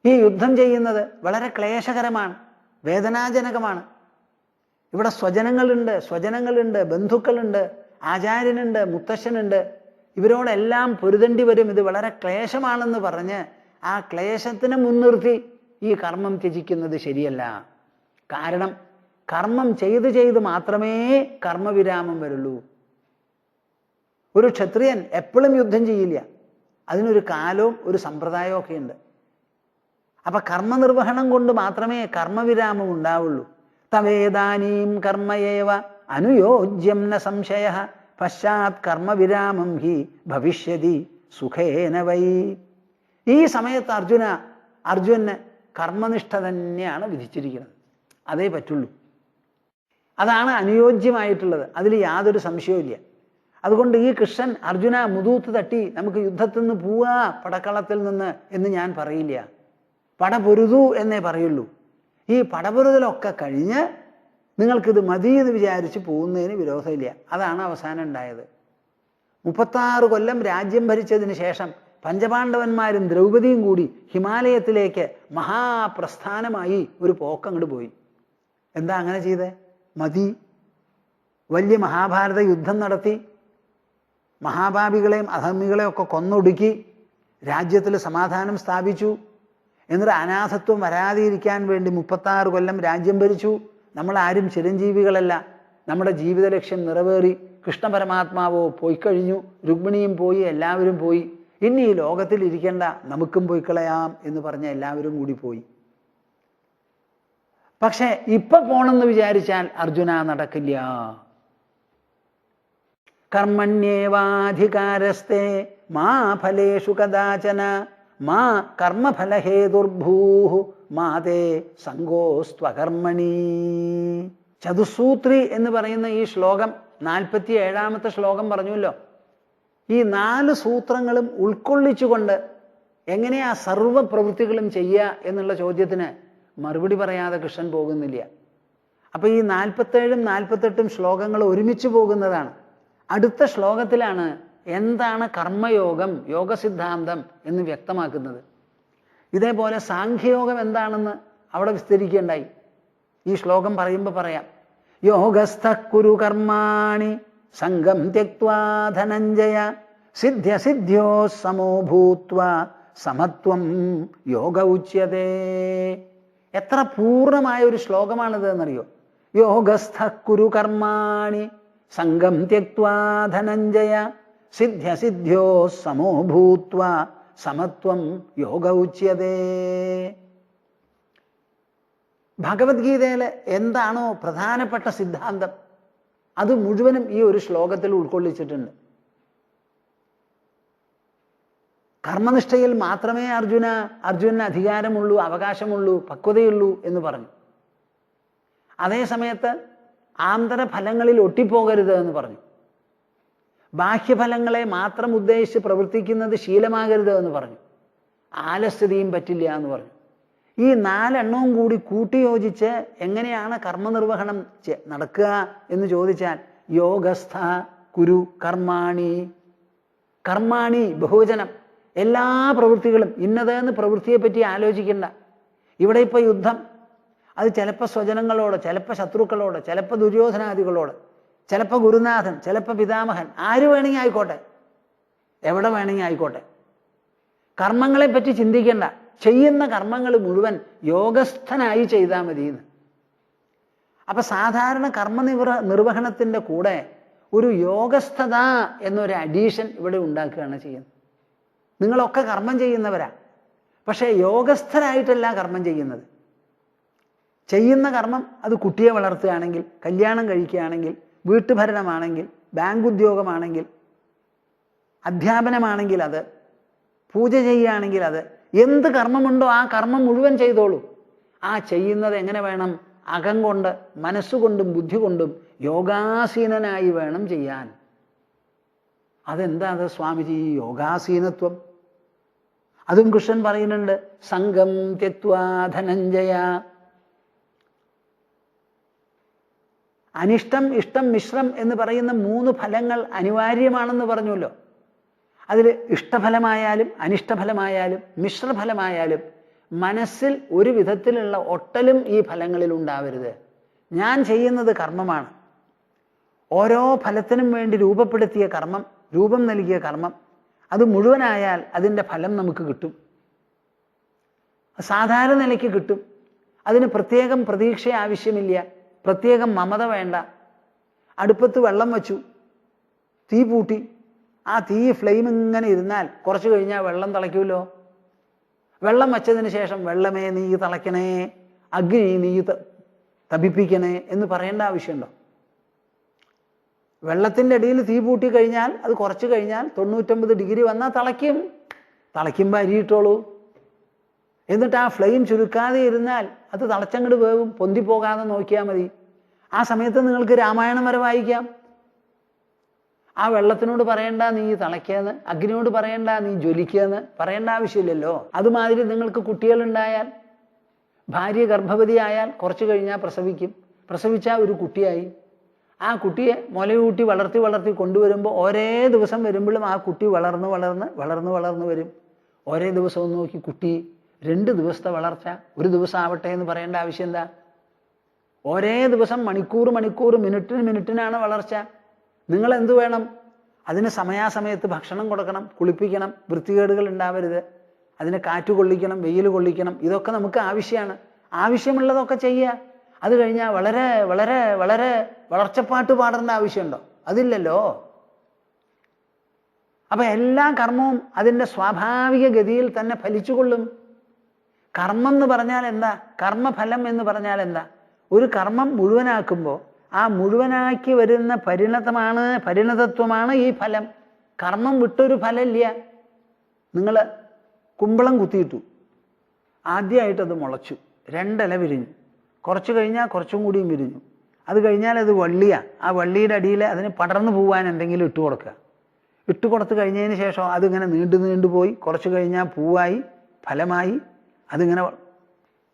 ഈ യുദ്ധം ചെയ്യുന്നത് വളരെ ക്ലേശകരമാണ്, വേദനാജനകമാണ്. ഇവിടെ സ്വജനങ്ങളുണ്ട്, ബന്ധുക്കളുണ്ട്, ആചാര്യനുണ്ട്, മുത്തശ്ശനുണ്ട്. ഇവരോടെല്ലാം പൊരുതേണ്ടി വരും. ഇത് വളരെ ക്ലേശമാണെന്ന് പറഞ്ഞ് ആ ക്ലേശത്തിനെ മുൻനിർത്തി ഈ കർമ്മം ത്യജിക്കുന്നത് ശരിയല്ല. കാരണം കർമ്മം ചെയ്ത് മാത്രമേ കർമ്മവിരാമം വരുള്ളൂ. ഒരു ക്ഷത്രിയൻ എപ്പോഴും യുദ്ധം ചെയ്യില്ല, അതിനൊരു കാലവും ഒരു സമ്പ്രദായവും ഒക്കെ ഉണ്ട്. അപ്പൊ കർമ്മനിർവഹണം കൊണ്ട് മാത്രമേ കർമ്മവിരാമം ഉണ്ടാവുള്ളൂ. തവേദാനീം കർമ്മയേവ അനുയോജ്യം ന സംശയ പശ്ചാത് കർമ്മവിരാമം ഹി ഭവിഷ്യതി സുഖേന വൈ. ഈ സമയത്ത് അർജുനന് കർമ്മനിഷ്ഠ തന്നെയാണ് വിധിച്ചിരിക്കുന്നത്. അതേ പറ്റുള്ളൂ. അതാണ് അനുയോജ്യമായിട്ടുള്ളത്, അതിൽ യാതൊരു സംശയവുമില്ല. അതുകൊണ്ട് ഈ കൃഷ്ണൻ അർജുന മുതൂത്ത് തട്ടി നമുക്ക് യുദ്ധത്തിൽ നിന്ന് പോവാ പടക്കളത്തിൽ നിന്ന് എന്ന് ഞാൻ പറയില്ല. പടപൊരുതു എന്നേ പറയുള്ളൂ. ഈ പടപൊരുതലൊക്കെ കഴിഞ്ഞ് നിങ്ങൾക്കിത് മതി എന്ന് വിചാരിച്ച് പോകുന്നതിന് വിരോധമില്ല. അതാണ് അവസാനം ഉണ്ടായത്. 36 കൊല്ലം രാജ്യം ഭരിച്ചതിന് ശേഷം പഞ്ചപാണ്ഡവന്മാരും ദ്രൗപദിയും കൂടി ഹിമാലയത്തിലേക്ക് മഹാപ്രസ്ഥാനമായി ഒരു പോക്കങ്ങോട്ട് പോയി. എന്താ അങ്ങനെ ചെയ്തേ? മതി. വലിയ മഹാഭാരത യുദ്ധം നടത്തി, മഹാഭാവികളെയും അധർമ്മികളെയും ഒക്കെ കൊന്നൊടുക്കി, രാജ്യത്തിൽ സമാധാനം സ്ഥാപിച്ചു. എന്നിട്ട് അനാഥത്വം വരാതിരിക്കാൻ വേണ്ടി 36 കൊല്ലം രാജ്യം ഭരിച്ചു. നമ്മളാരും ചിരഞ്ജീവികളല്ല. നമ്മുടെ ജീവിത ലക്ഷ്യം നിറവേറി. കൃഷ്ണ പരമാത്മാവോ പോയിക്കഴിഞ്ഞു, രുക്മിണിയും പോയി, എല്ലാവരും പോയി. ഇനി ഈ ലോകത്തിൽ ഇരിക്കേണ്ട, നമുക്കും പോയി കളയാം എന്ന് പറഞ്ഞ എല്ലാവരും കൂടി പോയി. പക്ഷെ ഇപ്പൊ പോണെന്ന് വിചാരിച്ചാൽ അർജുന നടക്കില്ല. കർമ്മണ്യേവാധികാരസ്തേ മാ ഫലേഷു കദാചന മാ കർമ്മഫലഹേതുർഭൂഃ മാതേ സംഗോസ്ത്വകർമ്മണി. ചതുസൂത്രി എന്ന് പറയുന്ന ഈ ശ്ലോകം 47-ാമത്തെ ശ്ലോകം പറഞ്ഞുവല്ലോ. ഈ 4 സൂത്രങ്ങളും ഉൾക്കൊള്ളിച്ചുകൊണ്ട് എങ്ങനെയാ സർവ പ്രവൃത്തികളും ചെയ്യുക എന്നുള്ള ചോദ്യത്തിന് മറുപടി പറയാതെ കൃഷ്ണൻ പോകുന്നില്ല. അപ്പൊ ഈ 47-ഉം 48-ഉം ശ്ലോകങ്ങൾ ഒരുമിച്ച് പോകുന്നതാണ്. അടുത്ത ശ്ലോകത്തിലാണ് എന്താണ് കർമ്മയോഗം, യോഗസിദ്ധാന്തം എന്ന് വ്യക്തമാക്കുന്നത്. ഇതേപോലെ സാഖ്യയോഗം എന്താണെന്ന് അവിടെ വിസ്തരിക്കുകയുണ്ടായി. ഈ ശ്ലോകം പറയുമ്പോൾ പറയാം. യോഗസ്ഥഃ കുരു കർമാണി സംഗം ത്യക്ത്വാ ധനഞ്ജയ സിദ്ധ്യസിദ്ധ്യോ സമോ ഭൂത്വാ സമത്വം യോഗ ഉച്യതേ. എത്ര പൂർണ്ണമായ ഒരു ശ്ലോകമാണിത് എന്നറിയോ? യോഗസ്ഥഃ കുരു കർമാണി സംഗം ത്യക്ത്വാ ധനഞ്ജയ സിദ്ധ്യസിദ്ധ്യോ സമോ ഭൂത്വാ സമത്വം യോഗ ഉച്യതേ. ഭഗവത്ഗീതയിലെ എന്താണോ പ്രധാനപ്പെട്ട സിദ്ധാന്തം അത് മുഴുവനും ഈ ഒരു ശ്ലോകത്തിൽ ഉൾക്കൊള്ളിച്ചിട്ടുണ്ട്. കർമ്മനിഷ്ഠയിൽ മാത്രമേ അർജുനന് അധികാരമുള്ളൂ, അവകാശമുള്ളൂ, പക്വതയുള്ളൂ എന്ന് പറഞ്ഞു. അതേ സമയത്ത് ആന്തരഫലങ്ങളിൽ ഒട്ടിപ്പോകരുത് എന്ന് പറഞ്ഞു. ബാഹ്യഫലങ്ങളെ മാത്രം ഉദ്ദേശിച്ച് പ്രവർത്തിക്കുന്നത് ശീലമാകരുത് എന്ന് പറഞ്ഞു. ആലസ്യതയും പറ്റില്ല എന്ന് പറഞ്ഞു. ഈ 4 എണ്ണവും കൂടി കൂട്ടിയോജിച്ച് എങ്ങനെയാണ് കർമ്മനിർവഹണം നടക്കുക എന്ന് ചോദിച്ചാൽ യോഗസ്ഥ കുരു കർമാണി. കർമാണി ബഹുവചനം. എല്ലാ പ്രവൃത്തികളും ഇന്നതെന്ന് പ്രവൃത്തിയെ പറ്റി ആലോചിക്കണ്ട. ഇവിടെ ഇപ്പോൾ യുദ്ധം, അത് ചിലപ്പോൾ സ്വജനങ്ങളോട്, ചിലപ്പോൾ ശത്രുക്കളോട്, ചിലപ്പോൾ ദുര്യോധനാദികളോട്, ചിലപ്പോൾ ഗുരുനാഥൻ, ചിലപ്പോൾ പിതാമഹൻ, ആര് വേണമെങ്കിൽ ആയിക്കോട്ടെ, എവിടെ വേണമെങ്കിൽ ആയിക്കോട്ടെ. കർമ്മങ്ങളെ പറ്റി ചിന്തിക്കേണ്ട. ചെയ്യുന്ന കർമ്മങ്ങൾ മുഴുവൻ യോഗസ്ഥനായി ചെയ്താൽ മതിയെന്ന്. അപ്പൊ സാധാരണ നിർവഹണത്തിന്റെ കൂടെ ഒരു യോഗസ്ഥത എന്നൊരു അഡീഷൻ ഇവിടെ ഉണ്ടാക്കുകയാണ് ചെയ്യുന്നത്. നിങ്ങളൊക്കെ കർമ്മം ചെയ്യുന്നവരാ, പക്ഷേ യോഗസ്ഥരായിട്ടല്ല കർമ്മം ചെയ്യുന്നത്. ചെയ്യുന്ന കർമ്മം അത് കുട്ടിയെ വളർത്തുകയാണെങ്കിൽ, കല്യാണം കഴിക്കുകയാണെങ്കിൽ, വീട്ടുഭരണമാണെങ്കിൽ, ബാങ്ക് ഉദ്യോഗമാണെങ്കിൽ, അധ്യാപനമാണെങ്കിൽ, അത് പൂജ ചെയ്യുകയാണെങ്കിൽ, അത് എന്ത് കർമ്മമുണ്ടോ ആ കർമ്മം മുഴുവൻ ചെയ്തോളൂ. ആ ചെയ്യുന്നത് എങ്ങനെ വേണം? അകം കൊണ്ട്, മനസ്സുകൊണ്ടും ബുദ്ധി കൊണ്ടും യോഗാസീനനായി വേണം ചെയ്യാൻ. അതെന്താ അത് സ്വാമിജി യോഗാസീനത്വം? അതും കൃഷ്ണൻ പറയുന്നുണ്ട്. സംഗം ത്യക്ത്വാ ധനഞ്ജയ. അനിഷ്ടം, ഇഷ്ടം, മിശ്രം എന്ന് പറയുന്ന 3 ഫലങ്ങൾ അനിവാര്യമാണെന്ന് പറഞ്ഞല്ലോ. അതിൽ ഇഷ്ടഫലമായാലും അനിഷ്ടഫലമായാലും മിശ്രഫലമായാലും മനസ്സിൽ ഒരു വിധത്തിലുള്ള ഒട്ടലും ഈ ഫലങ്ങളിൽ ഉണ്ടാവരുത്. ഞാൻ ചെയ്യുന്നത് കർമ്മമാണ്. ഓരോ ഫലത്തിനും വേണ്ടി രൂപപ്പെടുത്തിയ കർമ്മം, രൂപം നൽകിയ കർമ്മം, അത് മുഴുവനായാൽ അതിൻ്റെ ഫലം നമുക്ക് കിട്ടും. സാധാരണ നിലയ്ക്ക് കിട്ടും. അതിന് പ്രത്യേകം പ്രതീക്ഷ ആവശ്യമില്ല, പ്രത്യേകം മമത വേണ്ട. അടുപ്പത്ത് വെള്ളം വച്ചു, തീ പൂട്ടി, ആ തീ ഫ്ലെയിം ഇങ്ങനെ ഇരുന്നാൽ കുറച്ച് കഴിഞ്ഞാൽ വെള്ളം തിളയ്ക്കുമല്ലോ. വെള്ളം വച്ചതിന് ശേഷം വെള്ളമേ നീ തിളയ്ക്കണേ, അഗ്നി നീ തപിപ്പിക്കണേ എന്ന് പറയേണ്ട ആവശ്യമുണ്ടോ? വെള്ളത്തിൻ്റെ അടിയിൽ തീ പൂട്ടി കഴിഞ്ഞാൽ അത് കുറച്ച് കഴിഞ്ഞാൽ 99 ഡിഗ്രി വന്നാൽ തിളയ്ക്കും. തിളയ്ക്കുമ്പോൾ അരിയിട്ടോളൂ. എന്നിട്ട് ആ ഫ്ലെയിം ചുരുക്കാതെ ഇരുന്നാൽ അത് തിളച്ചങ്ങോട്ട് വേവും, പൊന്തിപ്പോകാതെ നോക്കിയാൽ മതി. ആ സമയത്ത് നിങ്ങൾക്ക് രാമായണം വരെ വായിക്കാം. ആ വെള്ളത്തിനോട് പറയണ്ട നീ തിളയ്ക്കാന്ന്, അഗ്നിയോട് പറയണ്ട നീ ജ്വലിക്കാന്ന് പറയേണ്ട ആവശ്യമില്ലല്ലോ. അതുമാതിരി നിങ്ങൾക്ക് കുട്ടികളുണ്ടായാൽ, ഭാര്യ ഗർഭവതിയായാൽ കുറച്ച് കഴിഞ്ഞാൽ പ്രസവിക്കും. പ്രസവിച്ചാൽ ഒരു കുട്ടിയായി. ആ കുട്ടിയെ മുലയൂട്ടി വളർത്തി വളർത്തി കൊണ്ടുവരുമ്പോൾ ഒരേ ദിവസം വരുമ്പോഴും ആ കുട്ടി വളർന്ന് വളർന്ന് വളർന്ന് വളർന്ന് വരും. ഒരേ ദിവസവും നോക്കി കുട്ടി 2 ദിവസത്തെ വളർച്ച 1 ദിവസം ആവട്ടെ എന്ന് പറയേണ്ട ആവശ്യം എന്താ? ഒരേ ദിവസം മണിക്കൂർ മണിക്കൂർ മിനിറ്റിന് മിനിറ്റിനാണ് വളർച്ച. നിങ്ങൾ എന്തു വേണം? അതിന് സമയാസമയത്ത് ഭക്ഷണം കൊടുക്കണം, കുളിപ്പിക്കണം, വൃത്തികേടുകൾ ഉണ്ടാവരുത്, അതിന് കാറ്റ് കൊള്ളിക്കണം, വെയിൽ കൊള്ളിക്കണം. ഇതൊക്കെ നമുക്ക് ആവശ്യമാണ്. ആവശ്യമുള്ളതൊക്കെ ചെയ്യുക. അത് കഴിഞ്ഞാൽ വളരെ വളരെ വളരെ വളർച്ചപ്പാട്ട് പാടേണ്ട ആവശ്യമുണ്ടോ? അതില്ലല്ലോ. അപ്പൊ എല്ലാ കർമ്മവും അതിൻ്റെ സ്വാഭാവിക ഗതിയിൽ തന്നെ ഫലിച്ചുകൊള്ളും. കർമ്മം എന്ന് പറഞ്ഞാൽ എന്താ? കർമ്മഫലം എന്ന് പറഞ്ഞാൽ എന്താ? ഒരു കർമ്മം മുഴുവനാക്കുമ്പോൾ ആ മുഴുവനാക്കി വരുന്ന പരിണതത്വമാണ് ഈ ഫലം. കർമ്മം വിട്ടൊരു ഫലമില്ല. നിങ്ങൾ കുമ്പളം കുത്തിയിട്ടു. ആദ്യമായിട്ടത് മുളച്ചു, 2 ഇല വിരിഞ്ഞു. കുറച്ച് കഴിഞ്ഞാൽ കുറച്ചും കൂടിയും വിരിഞ്ഞു. അത് കഴിഞ്ഞാൽ അത് വള്ളിയാണ്. ആ വള്ളിയുടെ അടിയിൽ അതിന് പടർന്നു പോകാൻ എന്തെങ്കിലും ഇട്ട് കൊടുക്കുക. ഇട്ട് കൊടുത്ത് കഴിഞ്ഞതിന് ശേഷം അതിങ്ങനെ നീണ്ടു പോയി കുറച്ച് കഴിഞ്ഞാൽ പൂവായി, ഫലമായി, അതിങ്ങനെ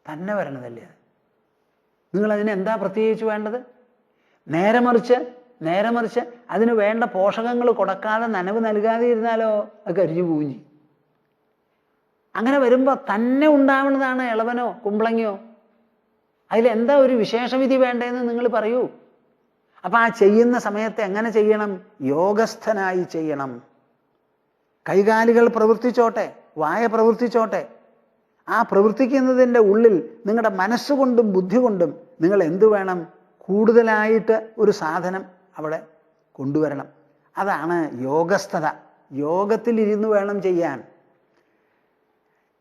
തന്നെ വരണതല്ലേ അത്. നിങ്ങളതിന് എന്താ പ്രത്യേകിച്ച് വേണ്ടത്? നേരെ മറിച്ച് അതിന് വേണ്ട പോഷകങ്ങൾ കൊടുക്കാതെ നനവ് നൽകാതെ ഇരുന്നാലോ അത് കരിഞ്ഞു പോവുകയും ചെയ്യും. അങ്ങനെ വരുമ്പോൾ തന്നെ ഉണ്ടാവുന്നതാണ് ഇളവനോ കുമ്പളങ്ങയോ. അതിലെന്താ ഒരു വിശേഷവിധി വേണ്ടതെന്ന് നിങ്ങൾ പറയൂ. അപ്പം ആ ചെയ്യുന്ന സമയത്ത് എങ്ങനെ ചെയ്യണം? യോഗസ്ഥനായി ചെയ്യണം. കൈകാലുകൾ പ്രവർത്തിച്ചോട്ടെ, വായ പ്രവർത്തിച്ചോട്ടെ. ആ പ്രവർത്തിക്കുന്നതിൻ്റെ ഉള്ളിൽ നിങ്ങളുടെ മനസ്സുകൊണ്ടും ബുദ്ധി കൊണ്ടും നിങ്ങൾ എന്തു വേണം? കൂടുതലായിട്ട് ഒരു സാധനം അവിടെ കൊണ്ടുവരണം. അതാണ് യോഗസ്ഥത. യോഗത്തിലിരുന്ന് വേണം ചെയ്യാൻ.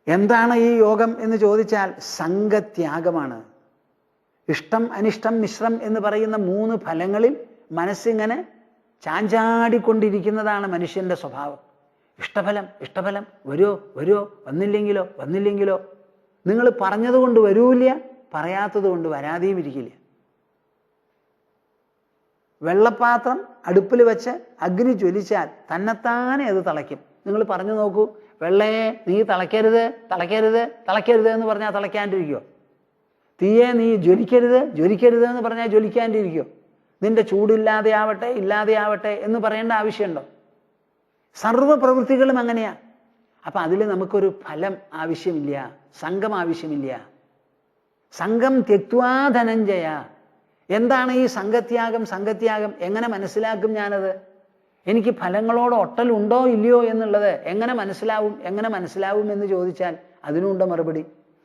എന്താണ് ഈ യോഗം എന്ന് ചോദിച്ചാൽ സംഘത്യാഗമാണ്. ഇഷ്ടം, അനിഷ്ടം, മിശ്രം എന്ന് പറയുന്ന 3 ഫലങ്ങളിൽ മനസ്സിങ്ങനെ ചാഞ്ചാടിക്കൊണ്ടിരിക്കുന്നതാണ് മനുഷ്യൻ്റെ സ്വഭാവം. ഇഷ്ടഫലം വരുമോ, വന്നില്ലെങ്കിലോ. നിങ്ങൾ പറഞ്ഞതുകൊണ്ട് വരൂല്ല, പറയാത്തത് കൊണ്ട് വരാതെയും ഇരിക്കില്ല. വെള്ളപ്പാത്രം അടുപ്പിൽ വെച്ച് അഗ്നി ജ്വലിച്ചാൽ തന്നെത്താനെ അത് തിളയ്ക്കും. നിങ്ങൾ പറഞ്ഞു നോക്കൂ, വെള്ളയെ നീ തിളയ്ക്കരുത് എന്ന് പറഞ്ഞാൽ തിളയ്ക്കാണ്ടിരിക്കുമോ? തീയെ നീ ജ്വലിക്കരുത് എന്ന് പറഞ്ഞാൽ ജ്വലിക്കാണ്ടിരിക്കുമോ? നിന്റെ ചൂടില്ലാതെ ആവട്ടെ എന്ന് പറയേണ്ട ആവശ്യമുണ്ടോ? സർവ്വ പ്രവൃത്തികളും അങ്ങനെയാ. അപ്പം അതിൽ നമുക്കൊരു ഫലം ആവശ്യമില്ല, സംഘം ആവശ്യമില്ല. സംഘം ത്യക്വാ ധനഞ്ജയ. എന്താണ് ഈ സംഘത്യാഗം? എങ്ങനെ മനസ്സിലാക്കും ഞാനത്? എനിക്ക് ഫലങ്ങളോട് ഒട്ടലുണ്ടോ ഇല്ലയോ എന്നുള്ളത് എങ്ങനെ മനസ്സിലാവും എന്ന് ചോദിച്ചാൽ അതിനുണ്ട് മറുപടി.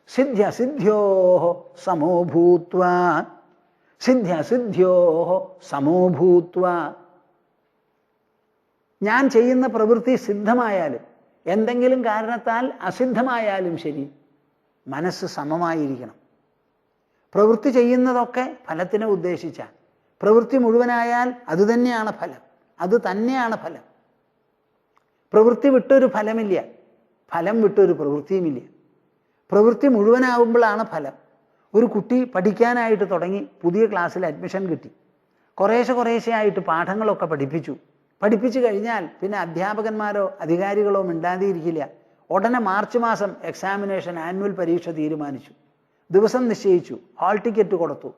സിദ്ധ്യോഹോ സമോ ഭൂത്വാ. ഞാൻ ചെയ്യുന്ന പ്രവൃത്തി സിദ്ധമായാലും എന്തെങ്കിലും കാരണത്താൽ അസിദ്ധമായാലും ശരി, മനസ്സ് സമമായിരിക്കണം. പ്രവൃത്തി ചെയ്യുന്നതൊക്കെ ഫലത്തിനെ ഉദ്ദേശിച്ചാൽ, പ്രവൃത്തി മുഴുവനായാൽ അത് തന്നെയാണ് ഫലം. പ്രവൃത്തി വിട്ടൊരു ഫലമില്ല, ഫലം വിട്ടൊരു പ്രവൃത്തിയുമില്ല. പ്രവൃത്തി മുഴുവനാവുമ്പോഴാണ് ഫലം. ഒരു കുട്ടി പഠിക്കാനായിട്ട് തുടങ്ങി, പുതിയ ക്ലാസ്സിൽ അഡ്മിഷൻ കിട്ടി, കുറേശ്ശെ ആയിട്ട് പാഠങ്ങളൊക്കെ പഠിപ്പിച്ചു കഴിഞ്ഞാൽ പിന്നെ അധ്യാപകന്മാരോ അധികാരികളോ മിണ്ടാതിരിക്കില്ല. ഉടനെ മാർച്ച് മാസം എക്സാമിനേഷൻ, ആനുവൽ പരീക്ഷ തീരുമാനിച്ചു, ദിവസം നിശ്ചയിച്ചു, ഹാൾ ടിക്കറ്റ് കൊടുത്തു,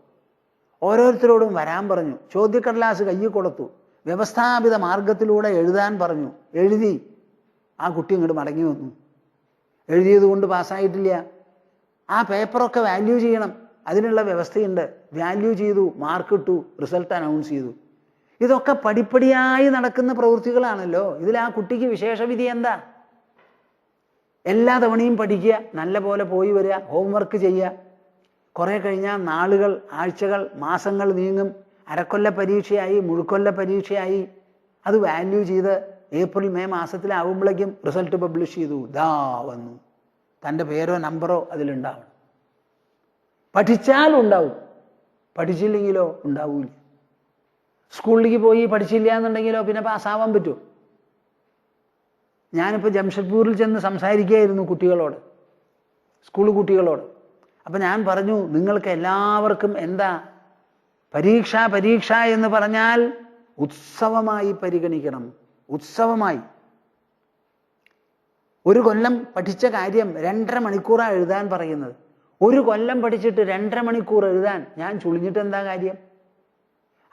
ഓരോരുത്തരോടും വരാൻ പറഞ്ഞു, ചോദ്യക്കടലാസ് കയ്യിൽ കൊടുത്തു, വ്യവസ്ഥാപിത മാർഗത്തിലൂടെ എഴുതാൻ പറഞ്ഞു. എഴുതി. ആ കുട്ടി ഇങ്ങോട്ട് മടങ്ങി വന്നു. എഴുതിയത് കൊണ്ട് പാസ്സായിട്ടില്ല. ആ പേപ്പറൊക്കെ വാല്യൂ ചെയ്യണം, അതിനുള്ള വ്യവസ്ഥയുണ്ട്. വാല്യൂ ചെയ്തു, മാർക്ക് ഇട്ടു, റിസൾട്ട് അനൗൺസ് ചെയ്തു. ഇതൊക്കെ പടിപ്പടിയായി നടക്കുന്ന പ്രവൃത്തികളാണല്ലോ. ഇതിൽ ആ കുട്ടിക്ക് വിശേഷവിധി എന്താ? എല്ലാ തവണയും പഠിക്കുക, നല്ല പോലെ പോയി വരിക, ഹോംവർക്ക് ചെയ്യുക. കുറേ കഴിഞ്ഞാൽ നാളുകൾ, ആഴ്ചകൾ, മാസങ്ങൾ നീങ്ങും. അരക്കൊല്ല പരീക്ഷയായി, മുഴുക്കൊല്ല പരീക്ഷയായി. അത് വാല്യൂ ചെയ്ത് ഏപ്രിൽ മെയ് മാസത്തിലാവുമ്പോഴേക്കും റിസൾട്ട് പബ്ലിഷ് ചെയ്തു. ദാ വന്നു. തൻ്റെ പേരോ നമ്പറോ അതിലുണ്ടാവണം. പഠിച്ചാൽ ഉണ്ടാവും, പഠിച്ചില്ലെങ്കിലോ ഉണ്ടാവൂല. സ്കൂളിലേക്ക് പോയി പഠിച്ചില്ല എന്നുണ്ടെങ്കിലോ പിന്നെ പാസ്സാവാൻ പറ്റുമോ? ഞാനിപ്പോൾ ജംഷഡ്പൂരിൽ ചെന്ന് സംസാരിക്കുകയായിരുന്നു കുട്ടികളോട്, സ്കൂൾ കുട്ടികളോട്. അപ്പം ഞാൻ പറഞ്ഞു, നിങ്ങൾക്ക് എല്ലാവർക്കും എന്താ പരീക്ഷ എന്ന് പറഞ്ഞാൽ ഉത്സവമായി പരിഗണിക്കണം. ഉത്സവമായി. ഒരു കൊല്ലം പഠിച്ച കാര്യം 2.5 മണിക്കൂറാണ് എഴുതാൻ പറയുന്നത്. ഒരു കൊല്ലം പഠിച്ചിട്ട് 2.5 മണിക്കൂർ എഴുതാൻ ഞാൻ ചുളിഞ്ഞിട്ട് എന്താ കാര്യം?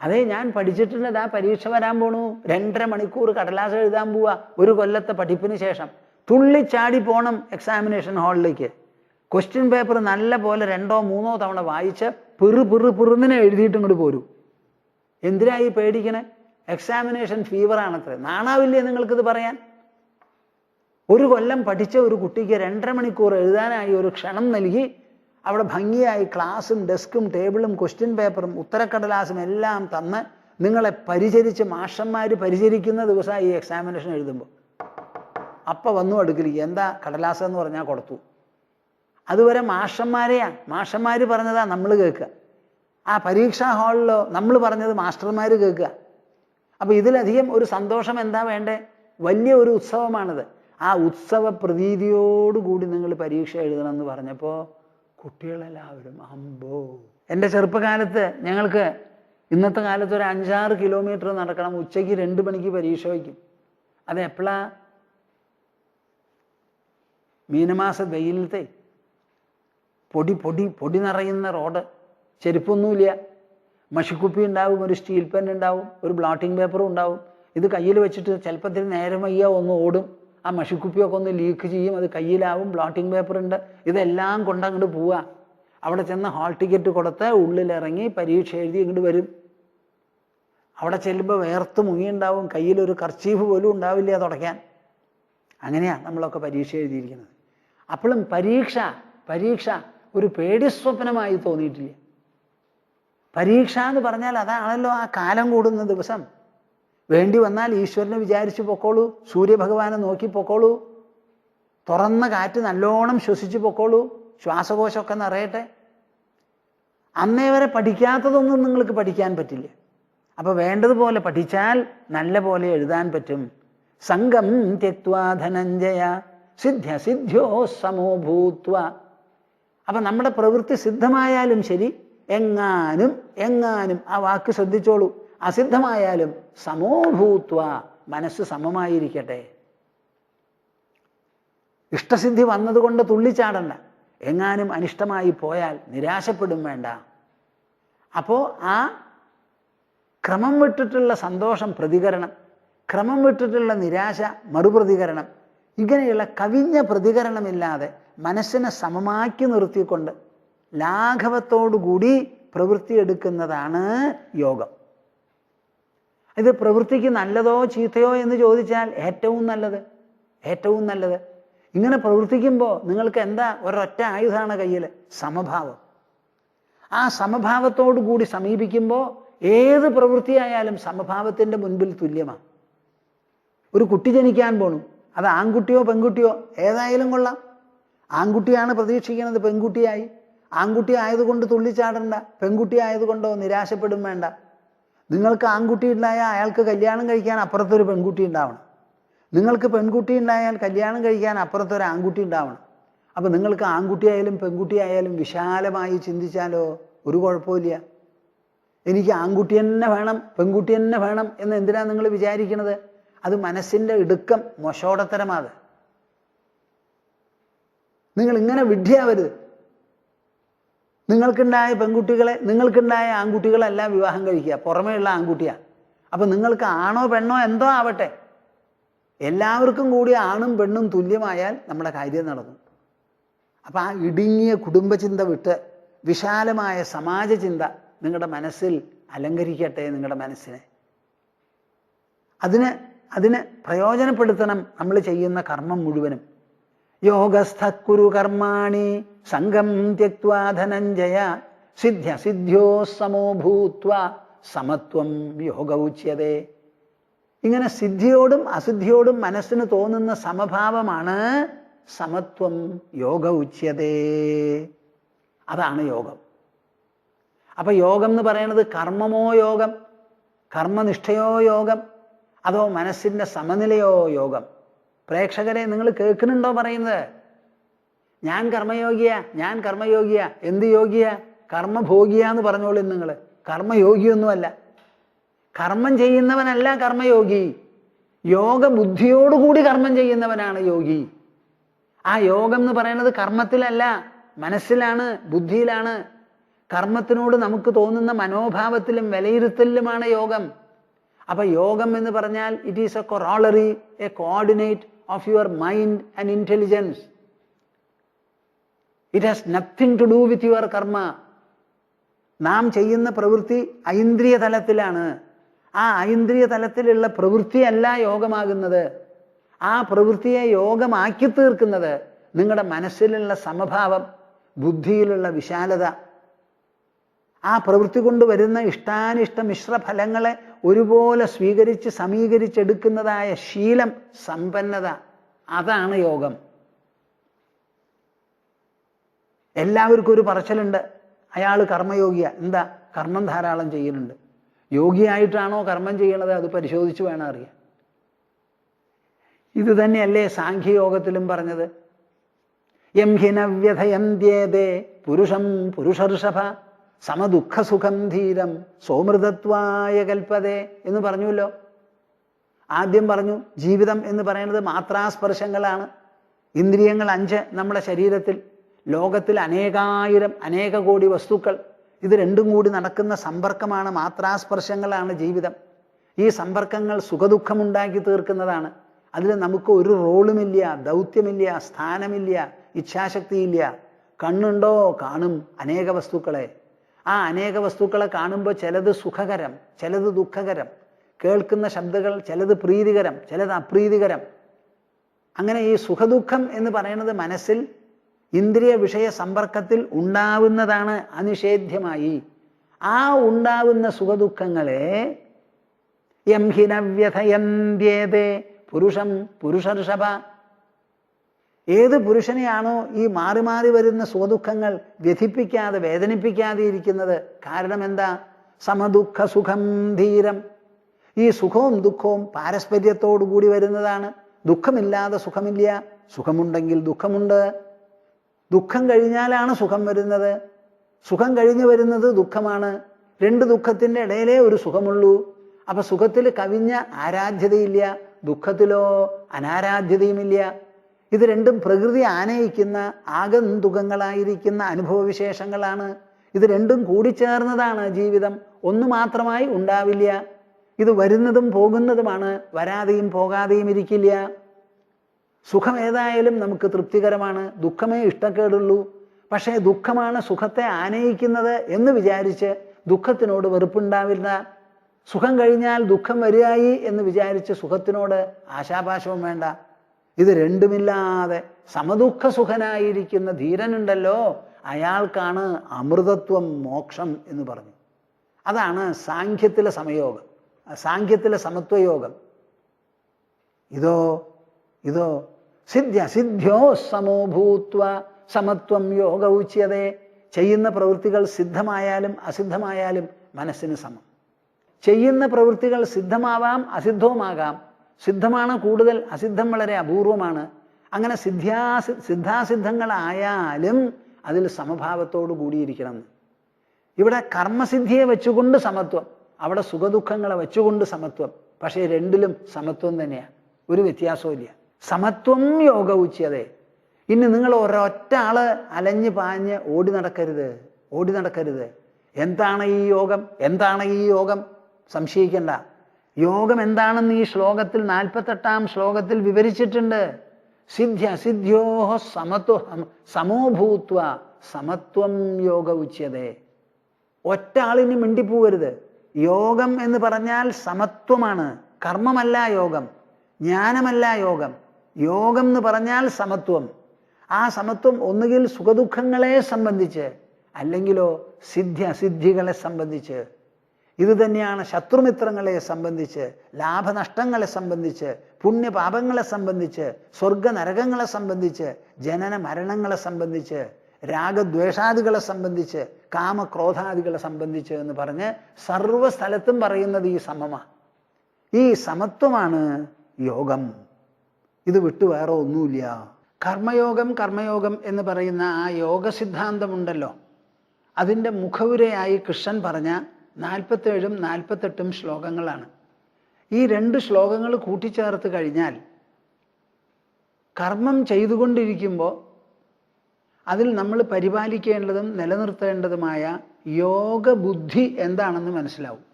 അതെ, ഞാൻ പഠിച്ചിട്ടുണ്ട്, ആ പരീക്ഷ വരാൻ പോണു, 2.5 മണിക്കൂർ കടലാസ് എഴുതാൻ പോവാ. ഒരു കൊല്ലത്തെ പഠിപ്പിന് ശേഷം തുള്ളിച്ചാടി പോണം എക്സാമിനേഷൻ ഹാളിലേക്ക്. ക്വസ്റ്റ്യൻ പേപ്പർ നല്ല പോലെ 2-3 തവണ വായിച്ച് പിറുന്നിനെ എഴുതിയിട്ട് ഇങ്ങോട്ട് പോരൂ. എന്തിനായി പേടിക്കണേ? എക്സാമിനേഷൻ ഫീവറാണത്രേ. നാണാവില്ലേ നിങ്ങൾക്കിത് പറയാൻ? ഒരു കൊല്ലം പഠിച്ച ഒരു കുട്ടിക്ക് 2.5 മണിക്കൂർ എഴുതാനായി ഒരു ക്ഷണം നൽകി അവിടെ ഭംഗിയായി ക്ലാസ്സും ഡെസ്കും ടേബിളും ക്വസ്റ്റ്യൻ പേപ്പറും ഉത്തരക്കടലാസും എല്ലാം തന്ന് നിങ്ങളെ പരിചരിച്ച് മാഷന്മാർ പരിചരിക്കുന്ന ദിവസമായി ഈ എക്സാമിനേഷൻ എഴുതുമ്പോൾ. അപ്പം വന്നു അടുക്കലേക്ക്, എന്താ കടലാസ് എന്ന് പറഞ്ഞാൽ കൊടുത്തു. അതുവരെ മാഷന്മാർ പറഞ്ഞതാ നമ്മൾ കേൾക്കുക. ആ പരീക്ഷാ ഹാളിലോ നമ്മൾ പറഞ്ഞത് മാസ്റ്റർമാർ കേൾക്കുക. അപ്പം ഇതിലധികം ഒരു സന്തോഷം എന്താ വേണ്ടേ? വലിയ ഒരു ഉത്സവമാണിത്. ആ ഉത്സവ പ്രതീതിയോടുകൂടി നിങ്ങൾ പരീക്ഷ എഴുതണം എന്ന് പറഞ്ഞപ്പോൾ കുട്ടികളെല്ലാവരും അമ്പോ. എൻ്റെ ചെറുപ്പകാലത്ത് ഞങ്ങൾക്ക് ഇന്നത്തെ കാലത്ത് ഒരു 5-6 കിലോമീറ്റർ നടക്കണം. ഉച്ചയ്ക്ക് 2 മണിക്ക് പരീക്ഷ വയ്ക്കും. അത് എപ്പോഴാ? മീനമാസ വെയിലത്തെ പൊടി നിറയുന്ന റോഡ്, ചെരുപ്പൊന്നുമില്ല, മഷിക്കുപ്പി ഉണ്ടാവും, ഒരു സ്റ്റീൽ പെൻ ഉണ്ടാവും, ഒരു ബ്ലോട്ടിംഗ് പേപ്പറും ഉണ്ടാവും. ഇത് കയ്യിൽ വെച്ചിട്ട് ചിലപ്പോൾ നേരം വയ്യ ഒന്ന് ഓടും, ആ മഷിക്കുപ്പിയൊക്കെ ഒന്ന് ലീക്ക് ചെയ്യും, അത് കയ്യിലാവും, ബ്ലോട്ടിംഗ് പേപ്പർ ഉണ്ട്, ഇതെല്ലാം കൊണ്ടങ്ങോട്ട് പോവുക. അവിടെ ചെന്ന് ഹാൾ ടിക്കറ്റ് കൊടുത്ത് ഉള്ളിലിറങ്ങി പരീക്ഷ എഴുതി ഇങ്ങോട്ട് വരും. അവിടെ ചെല്ലുമ്പോൾ വേർത്ത് മുങ്ങിയുണ്ടാവും, കയ്യിലൊരു കർച്ചീഫ് പോലും ഉണ്ടാവില്ല തുടയ്ക്കാൻ. അങ്ങനെയാണ് നമ്മളൊക്കെ പരീക്ഷ എഴുതിയിരിക്കുന്നത്. അപ്പോഴും പരീക്ഷ ഒരു പേടിസ്വപ്നമായി തോന്നിയിട്ടില്ല. പരീക്ഷ എന്ന് പറഞ്ഞാൽ അതാണല്ലോ ആ കാലം കൂടുന്ന ദിവസം. വേണ്ടി വന്നാൽ ഈശ്വരനെ വിചാരിച്ച് പൊക്കോളൂ, സൂര്യഭഗവാനെ നോക്കി പൊക്കോളൂ, തുറന്ന കാറ്റ് നല്ലോണം ശ്വസിച്ച് പൊക്കോളൂ, ശ്വാസകോശമൊക്കെ നിറയട്ടെ. അന്നേ വരെ പഠിക്കാത്തതൊന്നും നിങ്ങൾക്ക് പഠിക്കാൻ പറ്റില്ല. അപ്പോൾ വേണ്ടതുപോലെ പഠിച്ചാൽ നല്ല പോലെ എഴുതാൻ പറ്റും. സംഘം ത്യക്വാ ധനഞ്ജയ സിദ്ധ്യോ സമോ ഭൂത്വ. അപ്പം നമ്മുടെ പ്രവൃത്തി സിദ്ധമായാലും ശരി, എങ്ങാനും ആ വാക്ക് ശ്രദ്ധിച്ചോളൂ, അസിദ്ധമായാലും സമോഭൂത്വ, മനസ്സ് സമമായിരിക്കട്ടെ. ഇഷ്ടസിദ്ധി വന്നതുകൊണ്ട് തുള്ളിച്ചാടണ്ട. എങ്ങാനും അനിഷ്ടമായി പോയാൽ നിരാശപ്പെടും വേണ്ട. അപ്പോൾ ആ ക്രമം വിട്ടിട്ടുള്ള സന്തോഷം പ്രതികരണം, ക്രമം വിട്ടിട്ടുള്ള നിരാശ മറുപ്രതികരണം, ഇങ്ങനെയുള്ള കവിഞ്ഞ പ്രതികരണമില്ലാതെ മനസ്സിനെ സമമാക്കി നിർത്തിക്കൊണ്ട് ലാഘവത്തോടുകൂടി പ്രവൃത്തി എടുക്കുന്നതാണ് യോഗം. ഇത് പ്രവൃത്തിക്ക് നല്ലതോ ചീത്തയോ എന്ന് ചോദിച്ചാൽ ഏറ്റവും നല്ലത്. ഇങ്ങനെ പ്രവർത്തിക്കുമ്പോൾ നിങ്ങൾക്ക് എന്താ ഒരൊറ്റ ആയുധമാണ് കയ്യിൽ? സമഭാവം. ആ സമഭാവത്തോടു കൂടി സമീപിക്കുമ്പോൾ ഏത് പ്രവൃത്തിയായാലും സമഭാവത്തിൻ്റെ മുൻപിൽ തുല്യമാണ്. ഒരു കുട്ടി ജനിക്കാൻ പോണു, അത് ആൺകുട്ടിയോ പെൺകുട്ടിയോ ഏതായാലും കൊള്ളാം. ആൺകുട്ടിയാണ് പ്രതീക്ഷിക്കുന്നത്, പെൺകുട്ടിയായി. ആൺകുട്ടി ആയതുകൊണ്ട് തുള്ളിച്ചാടണ്ട, പെൺകുട്ടി ആയതുകൊണ്ടോ നിരാശപ്പെടും വേണ്ട. നിങ്ങൾക്ക് ആൺകുട്ടി ഉണ്ടായാൽ അയാൾക്ക് കല്യാണം കഴിക്കാൻ അപ്പുറത്തൊരു പെൺകുട്ടി ഉണ്ടാവണം. നിങ്ങൾക്ക് പെൺകുട്ടി ഉണ്ടായാൽ കല്യാണം കഴിക്കാൻ അപ്പുറത്തൊരു ആൺകുട്ടി ഉണ്ടാവണം. അപ്പം നിങ്ങൾക്ക് ആൺകുട്ടിയായാലും പെൺകുട്ടിയായാലും വിശാലമായി ചിന്തിച്ചാലോ ഒരു കുഴപ്പമില്ല. എനിക്ക് ആൺകുട്ടി തന്നെ വേണം, പെൺകുട്ടി തന്നെ വേണം എന്ന് എന്തിനാണ് നിങ്ങൾ വിചാരിക്കുന്നത്? അത് മനസ്സിൻ്റെ ഇടുക്കം, മൊശോടത്തരമാത്. നിങ്ങൾ ഇങ്ങനെ വിഡ്ഢിയാവരുത്. നിങ്ങൾക്കുണ്ടായ ആൺകുട്ടികളെല്ലാം വിവാഹം കഴിക്കുക, പുറമേയുള്ള ആൺകുട്ടിയാണ്. അപ്പം നിങ്ങൾക്ക് ആണോ പെണ്ണോ എന്തോ ആവട്ടെ, എല്ലാവർക്കും കൂടി ആണും പെണ്ണും തുല്യമായാൽ നമ്മുടെ കാര്യം നടന്നു. അപ്പം ആ ഇടുങ്ങിയ കുടുംബചിന്ത വിട്ട് വിശാലമായ സമാജചിന്ത നിങ്ങളുടെ മനസ്സിൽ അലങ്കരിക്കട്ടെ. നിങ്ങളുടെ മനസ്സിനെ അതിന് പ്രയോജനപ്പെടുത്തണം നമ്മൾ ചെയ്യുന്ന കർമ്മം മുഴുവനും. യോഗസ്ഥക്കുരു കർമാണി സംഘം ത്യക്വാ ധനഞ്ജയ സിദ്ധ്യോ സമോ ഭൂത്വ സമത്വം യോഗ ഉച്യതേ. ഇങ്ങനെ സിദ്ധിയോടും അസിദ്ധിയോടും മനസ്സിന് തോന്നുന്ന സമഭാവമാണ് സമത്വം യോഗ ഉച്യതേ. അതാണ് യോഗം. അപ്പൊ യോഗം എന്ന് പറയുന്നത് കർമ്മമോ യോഗം, കർമ്മനിഷ്ഠയോ യോഗം, അതോ മനസ്സിൻ്റെ സമനിലയോ യോഗം? പ്രേക്ഷകരെ, നിങ്ങൾ കേൾക്കുന്നുണ്ടോ പറയുന്നത്? ഞാൻ കർമ്മയോഗിയ. എന്ത് യോഗിയ? കർമ്മഭോഗിയാന്ന് പറഞ്ഞോളൂ നിങ്ങൾ. കർമ്മയോഗിയൊന്നുമല്ല. കർമ്മം ചെയ്യുന്നവനല്ല കർമ്മയോഗി. യോഗ ബുദ്ധിയോടുകൂടി കർമ്മം ചെയ്യുന്നവനാണ് യോഗി. ആ യോഗം എന്ന് പറയുന്നത് കർമ്മത്തിലല്ല, മനസ്സിലാണ്, ബുദ്ധിയിലാണ്. കർമ്മത്തിനോട് നമുക്ക് തോന്നുന്ന മനോഭാവത്തിലും വിലയിരുത്തലിലുമാണ് യോഗം. അപ്പൊ യോഗം എന്ന് പറഞ്ഞാൽ it is a corollary, a coordinate of your mind and intelligence. It has nothing to do with your karma. നാം ചെയ്യുന്ന പ്രവൃത്തി ഐന്ദ്രിയ തലത്തിലാണ്. ആ ഐന്ദ്രിയ തലത്തിലുള്ള പ്രവൃത്തിയല്ല യോഗമാകുന്നത്. ആ പ്രവൃത്തിയെ യോഗമാക്കി തീർക്കുന്നത് നിങ്ങളുടെ മനസ്സിലുള്ള സമഭാവം, ബുദ്ധിയിലുള്ള വിശാലത, ആ പ്രവൃത്തി കൊണ്ട് വരുന്ന ഇഷ്ടാനിഷ്ട മിശ്ര ഫലങ്ങളെ ഒരുപോലെ സ്വീകരിച്ച് സമീകരിച്ചെടുക്കുന്നതായ ശീലം, സമ്പന്നത, അതാണ് യോഗം. എല്ലാവർക്കും ഒരു പറച്ചിലുണ്ട്, അയാൾ കർമ്മയോഗിയ. എന്താ? കർമ്മം ധാരാളം ചെയ്യുന്നുണ്ട്. യോഗിയായിട്ടാണോ കർമ്മം ചെയ്യണത്? അത് പരിശോധിച്ച് വേണം അറിയാൻ. ഇത് തന്നെയല്ലേ സാഖ്യയോഗത്തിലും പറഞ്ഞത്? യം ഹിനവ്യഥയന്ത്യേതേ പുരുഷം പുരുഷർഷഭ സമദുഃഖസുഖം ധീരം സോമൃതത്വായ കൽപ്പതേ എന്ന് പറഞ്ഞുവല്ലോ. ആദ്യം പറഞ്ഞു ജീവിതം എന്ന് പറയുന്നത് മാത്രാസ്പർശങ്ങളാണ്. ഇന്ദ്രിയങ്ങൾ 5 നമ്മുടെ ശരീരത്തിൽ, ലോകത്തിൽ അനേകായിരം അനേക കോടി വസ്തുക്കൾ, ഇത് രണ്ടും കൂടി നടക്കുന്ന സമ്പർക്കമാണ്, മാത്രാസ്പർശങ്ങളാണ് ജീവിതം. ഈ സമ്പർക്കങ്ങൾ സുഖദുഃഖമുണ്ടാക്കി തീർക്കുന്നതാണ്. അതിൽ നമുക്ക് ഒരു റോളുമില്ല, ദൗത്യമില്ല, സ്ഥാനമില്ല, ഇച്ഛാശക്തിയില്ല. കണ്ണുണ്ടോ? കാണും അനേക വസ്തുക്കളെ. ആ അനേക വസ്തുക്കളെ കാണുമ്പോൾ ചിലത് സുഖകരം, ചിലത് ദുഃഖകരം. കേൾക്കുന്ന ശബ്ദങ്ങൾ ചിലത് പ്രീതികരം, ചിലത് അപ്രീതികരം. അങ്ങനെ ഈ സുഖദുഃഖം എന്ന് പറയുന്നത് മനസ്സിൽ ഇന്ദ്രിയ വിഷയ സമ്പർക്കത്തിൽ ഉണ്ടാവുന്നതാണ് അനിഷേധ്യമായി. ആ ഉണ്ടാവുന്ന സുഖദുഃഖങ്ങളെ യം ഹിനവ്യഥയന്ത്യേതേ പുരുഷം പുരുഷർഷഭ, ഏത് പുരുഷനെയാണോ ഈ മാറി മാറി വരുന്ന സുഖദുഃഖങ്ങൾ വ്യഥിപ്പിക്കാതെ വേദനിപ്പിക്കാതെ ഇരിക്കുന്നത്? കാരണം എന്താ? സമദുഃഖ സുഖം ധീരം. ഈ സുഖവും ദുഃഖവും പാരസ്പര്യത്തോടു കൂടി വരുന്നതാണ്. ദുഃഖമില്ലാതെ സുഖമില്ല, സുഖമുണ്ടെങ്കിൽ ദുഃഖമുണ്ട്. ദുഃഖം കഴിഞ്ഞാലാണ് സുഖം വരുന്നത്, സുഖം കഴിഞ്ഞ് വരുന്നത് ദുഃഖമാണ്. രണ്ട് ദുഃഖത്തിൻ്റെ ഇടയിലേ ഒരു സുഖമുള്ളൂ. അപ്പൊ സുഖത്തിൽ കവിഞ്ഞ ആരാധ്യതയില്ല, ദുഃഖത്തിലോ അനാരാധ്യതയുമില്ല. ഇത് രണ്ടും പ്രകൃതി ആനയിക്കുന്ന ആഗന്തുകങ്ങളായിരിക്കുന്ന അനുഭവവിശേഷങ്ങളാണ്. ഇത് രണ്ടും കൂടിച്ചേർന്നതാണ് ജീവിതം. ഒന്ന് മാത്രമായി ഉണ്ടാവില്ല. ഇത് വരുന്നതും പോകുന്നതുമാണ്, വരാതെയും പോകാതെയും ഇരിക്കില്ല. സുഖം ഏതായാലും നമുക്ക് തൃപ്തികരമാണ്, ദുഃഖമേ ഇഷ്ടക്കേടുള്ളൂ. പക്ഷേ ദുഃഖമാണ് സുഖത്തെ ആനയിക്കുന്നത് എന്ന് വിചാരിച്ച് ദുഃഖത്തിനോട് വെറുപ്പുണ്ടാവില്ല. സുഖം കഴിഞ്ഞാൽ ദുഃഖം വരികയായി എന്ന് വിചാരിച്ച് സുഖത്തിനോട് ആശാപാശവും വേണ്ട. ഇത് രണ്ടുമില്ലാതെ സമദുഃഖ സുഖനായിരിക്കുന്ന ധീരനുണ്ടല്ലോ, അയാൾക്കാണ് അമൃതത്വം, മോക്ഷം എന്ന് പറഞ്ഞു. അതാണ് സാഖ്യത്തിലെ സമയോഗം, സാഖ്യത്തിലെ സമത്വയോഗം. ഇതോ സിദ്ധ്യോ സമോഭൂത്വ സമത്വം യോഗ ഉച്യതേ. ചെയ്യുന്ന പ്രവൃത്തികൾ സിദ്ധമായാലും അസിദ്ധമായാലും മനസ്സിന് സമം. ചെയ്യുന്ന പ്രവൃത്തികൾ സിദ്ധമാവാം അസിദ്ധവുമാകാം. സിദ്ധമാണ് കൂടുതൽ, അസിദ്ധം വളരെ അപൂർവമാണ്. അങ്ങനെ സിദ്ധാസിദ്ധങ്ങളായാലും അതിൽ സമഭാവത്തോടു കൂടിയിരിക്കണം. ഇവിടെ കർമ്മസിദ്ധിയെ വെച്ചുകൊണ്ട് സമത്വം, അവിടെ സുഖദുഃഖങ്ങളെ വെച്ചുകൊണ്ട് സമത്വം. പക്ഷേ രണ്ടിലും സമത്വം തന്നെയാണ്, ഒരു വ്യത്യാസവും ഇല്ല. സമത്വം യോഗ ഉച്യതേ. ഇനി നിങ്ങൾ ഒരൊറ്റ ആള് അലഞ്ഞു പാഞ്ഞ് ഓടി നടക്കരുത്. എന്താണ് ഈ യോഗം? എന്താണ് ഈ യോഗം? സംശയിക്കണ്ട. യോഗം എന്താണെന്ന് ഈ ശ്ലോകത്തിൽ 48-ാം ശ്ലോകത്തിൽ വിവരിച്ചിട്ടുണ്ട്. സിദ്ധ്യോ സമോഭൂത്വ സമത്വം യോഗ ഉച്യതേ. ഒറ്റ ആളിന് മിണ്ടിപ്പോവരുത്. യോഗം എന്ന് പറഞ്ഞാൽ സമത്വമാണ്, കർമ്മമല്ല യോഗം, ജ്ഞാനമല്ല യോഗം. യോഗം എന്ന് പറഞ്ഞാൽ സമത്വം. ആ സമത്വം ഒന്നുകിൽ സുഖദുഃഖങ്ങളെ സംബന്ധിച്ച്, അല്ലെങ്കിലോ സിദ്ധികളെ സംബന്ധിച്ച്. ഇത് തന്നെയാണ് ശത്രുമിത്രങ്ങളെ സംബന്ധിച്ച്, ലാഭനഷ്ടങ്ങളെ സംബന്ധിച്ച്, പുണ്യപാപങ്ങളെ സംബന്ധിച്ച്, സ്വർഗനരകങ്ങളെ സംബന്ധിച്ച്, ജനന മരണങ്ങളെ സംബന്ധിച്ച്, രാഗദ്വേഷാദികളെ സംബന്ധിച്ച്, കാമക്രോധാദികളെ സംബന്ധിച്ച് എന്ന് പറഞ്ഞ് സർവസ്ഥലത്തും പറയുന്നത് ഈ സമമാണ്. ഈ സമത്വമാണ് യോഗം. ഇത് വിട്ടു വേറെ ഒന്നുമില്ല. കർമ്മയോഗം എന്ന് പറയുന്ന ആ യോഗ സിദ്ധാന്തമുണ്ടല്ലോ, അതിൻ്റെ മുഖവുരയായി കൃഷ്ണൻ പറഞ്ഞ 47-ഉം 48-ഉം ശ്ലോകങ്ങളാണ്. ഈ 2 ശ്ലോകങ്ങൾ കൂട്ടിച്ചേർത്ത് കഴിഞ്ഞാൽ കർമ്മം ചെയ്തുകൊണ്ടിരിക്കുമ്പോൾ അതിൽ നമ്മൾ പരിപാലിക്കേണ്ടതും നിലനിർത്തേണ്ടതുമായ യോഗബുദ്ധി എന്താണെന്ന് മനസ്സിലാവും.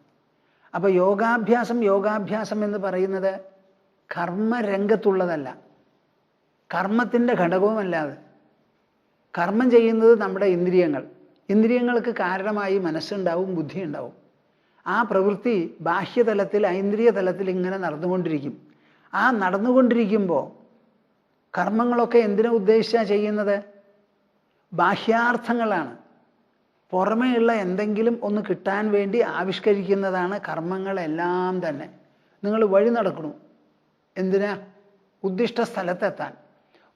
അപ്പോൾ യോഗാഭ്യാസം എന്ന് പറയുന്നത് കർമ്മരംഗത്തുള്ളതല്ല, കർമ്മത്തിൻ്റെ ഘടകവുമല്ലാതെ. കർമ്മം ചെയ്യുന്നത് നമ്മുടെ ഇന്ദ്രിയങ്ങൾക്ക് കാരണമായി മനസ്സുണ്ടാവും, ബുദ്ധി ഉണ്ടാവും. ആ പ്രവൃത്തി ബാഹ്യതലത്തിൽ ഐന്ദ്രിയ തലത്തിൽ ഇങ്ങനെ നടന്നുകൊണ്ടിരിക്കും. ആ നടന്നുകൊണ്ടിരിക്കുമ്പോൾ കർമ്മങ്ങളൊക്കെ എന്തിനെ ഉദ്ദേശിച്ചാണ് ചെയ്യുന്നത്? ബാഹ്യാർത്ഥങ്ങളാണ്. പുറമേയുള്ള എന്തെങ്കിലും ഒന്ന് കിട്ടാൻ വേണ്ടി ആവിഷ്കരിക്കുന്നതാണ് കർമ്മങ്ങളെല്ലാം തന്നെ. നിങ്ങൾ വഴി നടക്കണു, എന്തിനാ? ഉദ്ദിഷ്ട സ്ഥലത്തെത്താൻ.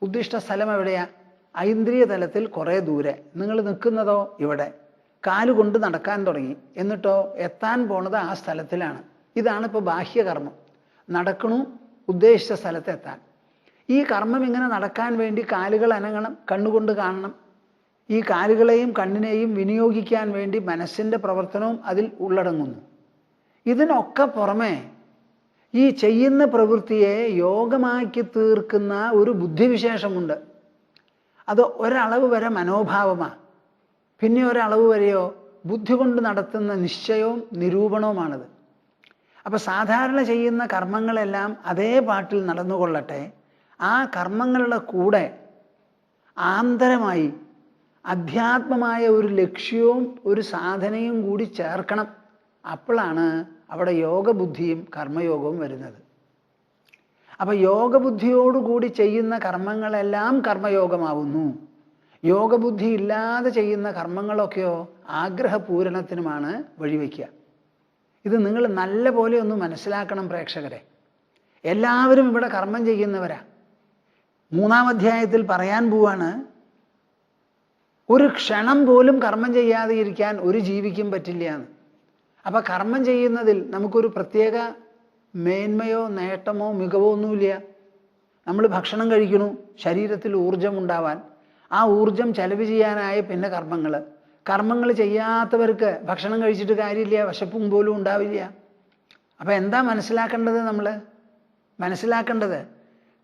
ഉദ്ദിഷ്ട സ്ഥലം എവിടെയാ? ഐന്ദ്രിയ തലത്തിൽ കുറേ ദൂരെ. നിങ്ങൾ നിൽക്കുന്നതോ ഇവിടെ. കാലുകൊണ്ട് നടക്കാൻ തുടങ്ങി, എന്നിട്ടോ എത്താൻ പോണത് ആ സ്ഥലത്തിലാണ്. ഇതാണ് ഇപ്പോൾ ബാഹ്യകർമ്മം. നടക്കണു, ഉദ്ദേശിച്ച സ്ഥലത്തെത്താൻ. ഈ കർമ്മം ഇങ്ങനെ നടക്കാൻ വേണ്ടി കാലുകൾ അനങ്ങണം, കണ്ണുകൊണ്ട് കാണണം. ഈ കാലുകളെയും കണ്ണിനെയും വിനിയോഗിക്കാൻ വേണ്ടി മനസ്സിൻ്റെ പ്രവർത്തനവും അതിൽ ഉള്ളടങ്ങുന്നു. ഇതിനൊക്കെ പുറമെ ഈ ചെയ്യുന്ന പ്രവൃത്തിയെ യോഗമാക്കി തീർക്കുന്ന ഒരു ബുദ്ധിവിശേഷമുണ്ട്. അത് ഒരളവ് വരെ മനോഭാവമാണ്, പിന്നെ ഒരളവ് വരെയോ ബുദ്ധി കൊണ്ട് നടത്തുന്ന നിശ്ചയവും നിരൂപണവുമാണത്. അപ്പം സാധാരണ ചെയ്യുന്ന കർമ്മങ്ങളെല്ലാം അതേ പാട്ടിൽ നടന്നുകൊള്ളട്ടെ, ആ കർമ്മങ്ങളുടെ കൂടെ ആന്തരമായി അധ്യാത്മമായ ഒരു ലക്ഷ്യവും ഒരു സാധനയും കൂടി ചേർക്കണം. അപ്പോഴാണ് അവിടെ യോഗബുദ്ധിയും കർമ്മയോഗവും വരുന്നത്. അപ്പം യോഗബുദ്ധിയോടുകൂടി ചെയ്യുന്ന കർമ്മങ്ങളെല്ലാം കർമ്മയോഗമാവുന്നു. യോഗബുദ്ധി ഇല്ലാതെ ചെയ്യുന്ന കർമ്മങ്ങളൊക്കെയോ ആഗ്രഹപൂരണത്തിനുമാണ് വഴിവെക്കുക. ഇത് നിങ്ങൾ നല്ല പോലെ ഒന്ന് മനസ്സിലാക്കണം പ്രേക്ഷകരെ. എല്ലാവരും ഇവിടെ കർമ്മം ചെയ്യുന്നവരാ. 3-ാം അധ്യായത്തിൽ പറയാൻ പോവാണ്, ഒരു ക്ഷണം പോലും കർമ്മം ചെയ്യാതെ ഇരിക്കാൻ ഒരു ജീവിക്കും പറ്റില്ല എന്ന്. അപ്പം കർമ്മം ചെയ്യുന്നതിൽ നമുക്കൊരു പ്രത്യേക മേന്മയോ നേട്ടമോ മികവോ ഒന്നുമില്ല. നമ്മൾ ഭക്ഷണം കഴിക്കണു ശരീരത്തിൽ ഊർജം ഉണ്ടാവാൻ, ആ ഊർജം ചെലവ് ചെയ്യാനായ പിന്നെ കർമ്മങ്ങൾ ചെയ്യാത്തവർക്ക് ഭക്ഷണം കഴിച്ചിട്ട് കാര്യമില്ല, വിശപ്പും പോലും ഉണ്ടാവില്ല. അപ്പം എന്താ മനസ്സിലാക്കേണ്ടത്? നമ്മൾ മനസ്സിലാക്കേണ്ടത്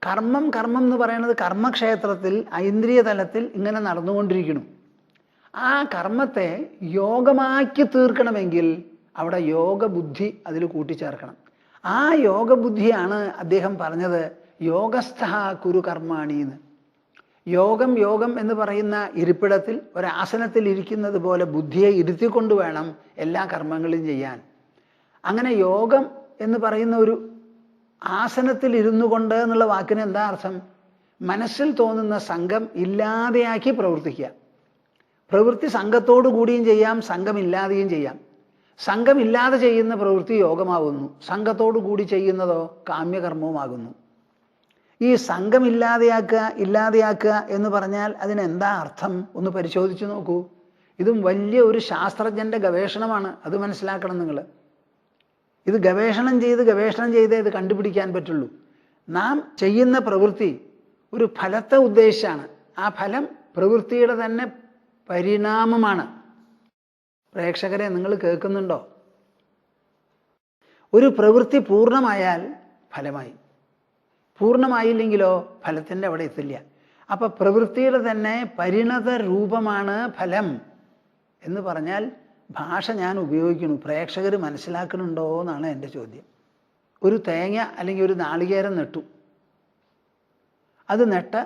കർമ്മം എന്ന് പറയുന്നത് കർമ്മക്ഷേത്രത്തിൽ ഐന്ദ്രിയ തലത്തിൽ ഇങ്ങനെ നടന്നുകൊണ്ടിരിക്കണം. ആ കർമ്മത്തെ യോഗമാക്കി തീർക്കണമെങ്കിൽ അവിടെ യോഗബുദ്ധി അതിൽ കൂട്ടിച്ചേർക്കണം. ആ യോഗബുദ്ധിയാണ് അദ്ദേഹം പറഞ്ഞത് യോഗസ്ഥ കുരു കർമാണി എന്ന്. യോഗം എന്ന് പറയുന്ന ഇരിപ്പിടത്തിൽ ഒരാസനത്തിൽ ഇരിക്കുന്നത് പോലെ ബുദ്ധിയെ ഇരുത്തിക്കൊണ്ട് വേണം എല്ലാ കർമ്മങ്ങളും ചെയ്യാൻ. അങ്ങനെ യോഗം എന്ന് പറയുന്ന ഒരു ആസനത്തിൽ ഇരുന്നു കൊണ്ട് എന്നുള്ള വാക്കിന് എന്താ അർത്ഥം? മനസ്സിൽ തോന്നുന്ന സംഘം ഇല്ലാതെയാക്കി പ്രവർത്തിക്കുക. പ്രവൃത്തി സംഘത്തോടു കൂടിയും ചെയ്യാം, സംഘമില്ലാതെയും ചെയ്യാം. സംഘമില്ലാതെ ചെയ്യുന്ന പ്രവൃത്തി യോഗമാകുന്നു, സംഘത്തോടു കൂടി ചെയ്യുന്നതോ കാമ്യകർമ്മവുമാകുന്നു. ഈ സംഘമില്ലാതെയാക്കുക എന്ന് പറഞ്ഞാൽ അതിനെന്താ അർത്ഥം ഒന്ന് പരിശോധിച്ച് നോക്കൂ. ഇതും വലിയ ഒരു ശാസ്ത്രജ്ഞൻ്റെ ഗവേഷണമാണ്, അത് മനസ്സിലാക്കണം നിങ്ങൾ. ഇത് ഗവേഷണം ചെയ്തേ ഇത് കണ്ടുപിടിക്കാൻ പറ്റുള്ളൂ. നാം ചെയ്യുന്ന പ്രവൃത്തി ഒരു ഫലത്തെ ഉദ്ദേശിച്ചാണ്. ആ ഫലം പ്രവൃത്തിയുടെ തന്നെ പരിണാമമാണ്. പ്രേക്ഷകരെ, നിങ്ങൾ കേൾക്കുന്നുണ്ടോ? ഒരു പ്രവൃത്തി പൂർണ്ണമായാൽ ഫലമായി, പൂർണ്ണമായില്ലെങ്കിലോ ഫലത്തിൻ്റെ അവിടെ എത്തില്ല. അപ്പം പ്രവൃത്തിയുടെ തന്നെ പരിണത രൂപമാണ് ഫലം എന്ന് പറഞ്ഞാൽ ഭാഷ ഞാൻ ഉപയോഗിക്കുന്നു, പ്രേക്ഷകർ മനസ്സിലാക്കുന്നുണ്ടോ എന്നാണ് എൻ്റെ ചോദ്യം. ഒരു തേങ്ങ അല്ലെങ്കിൽ ഒരു നാളികേരം നട്ടു. അത് നട്ട്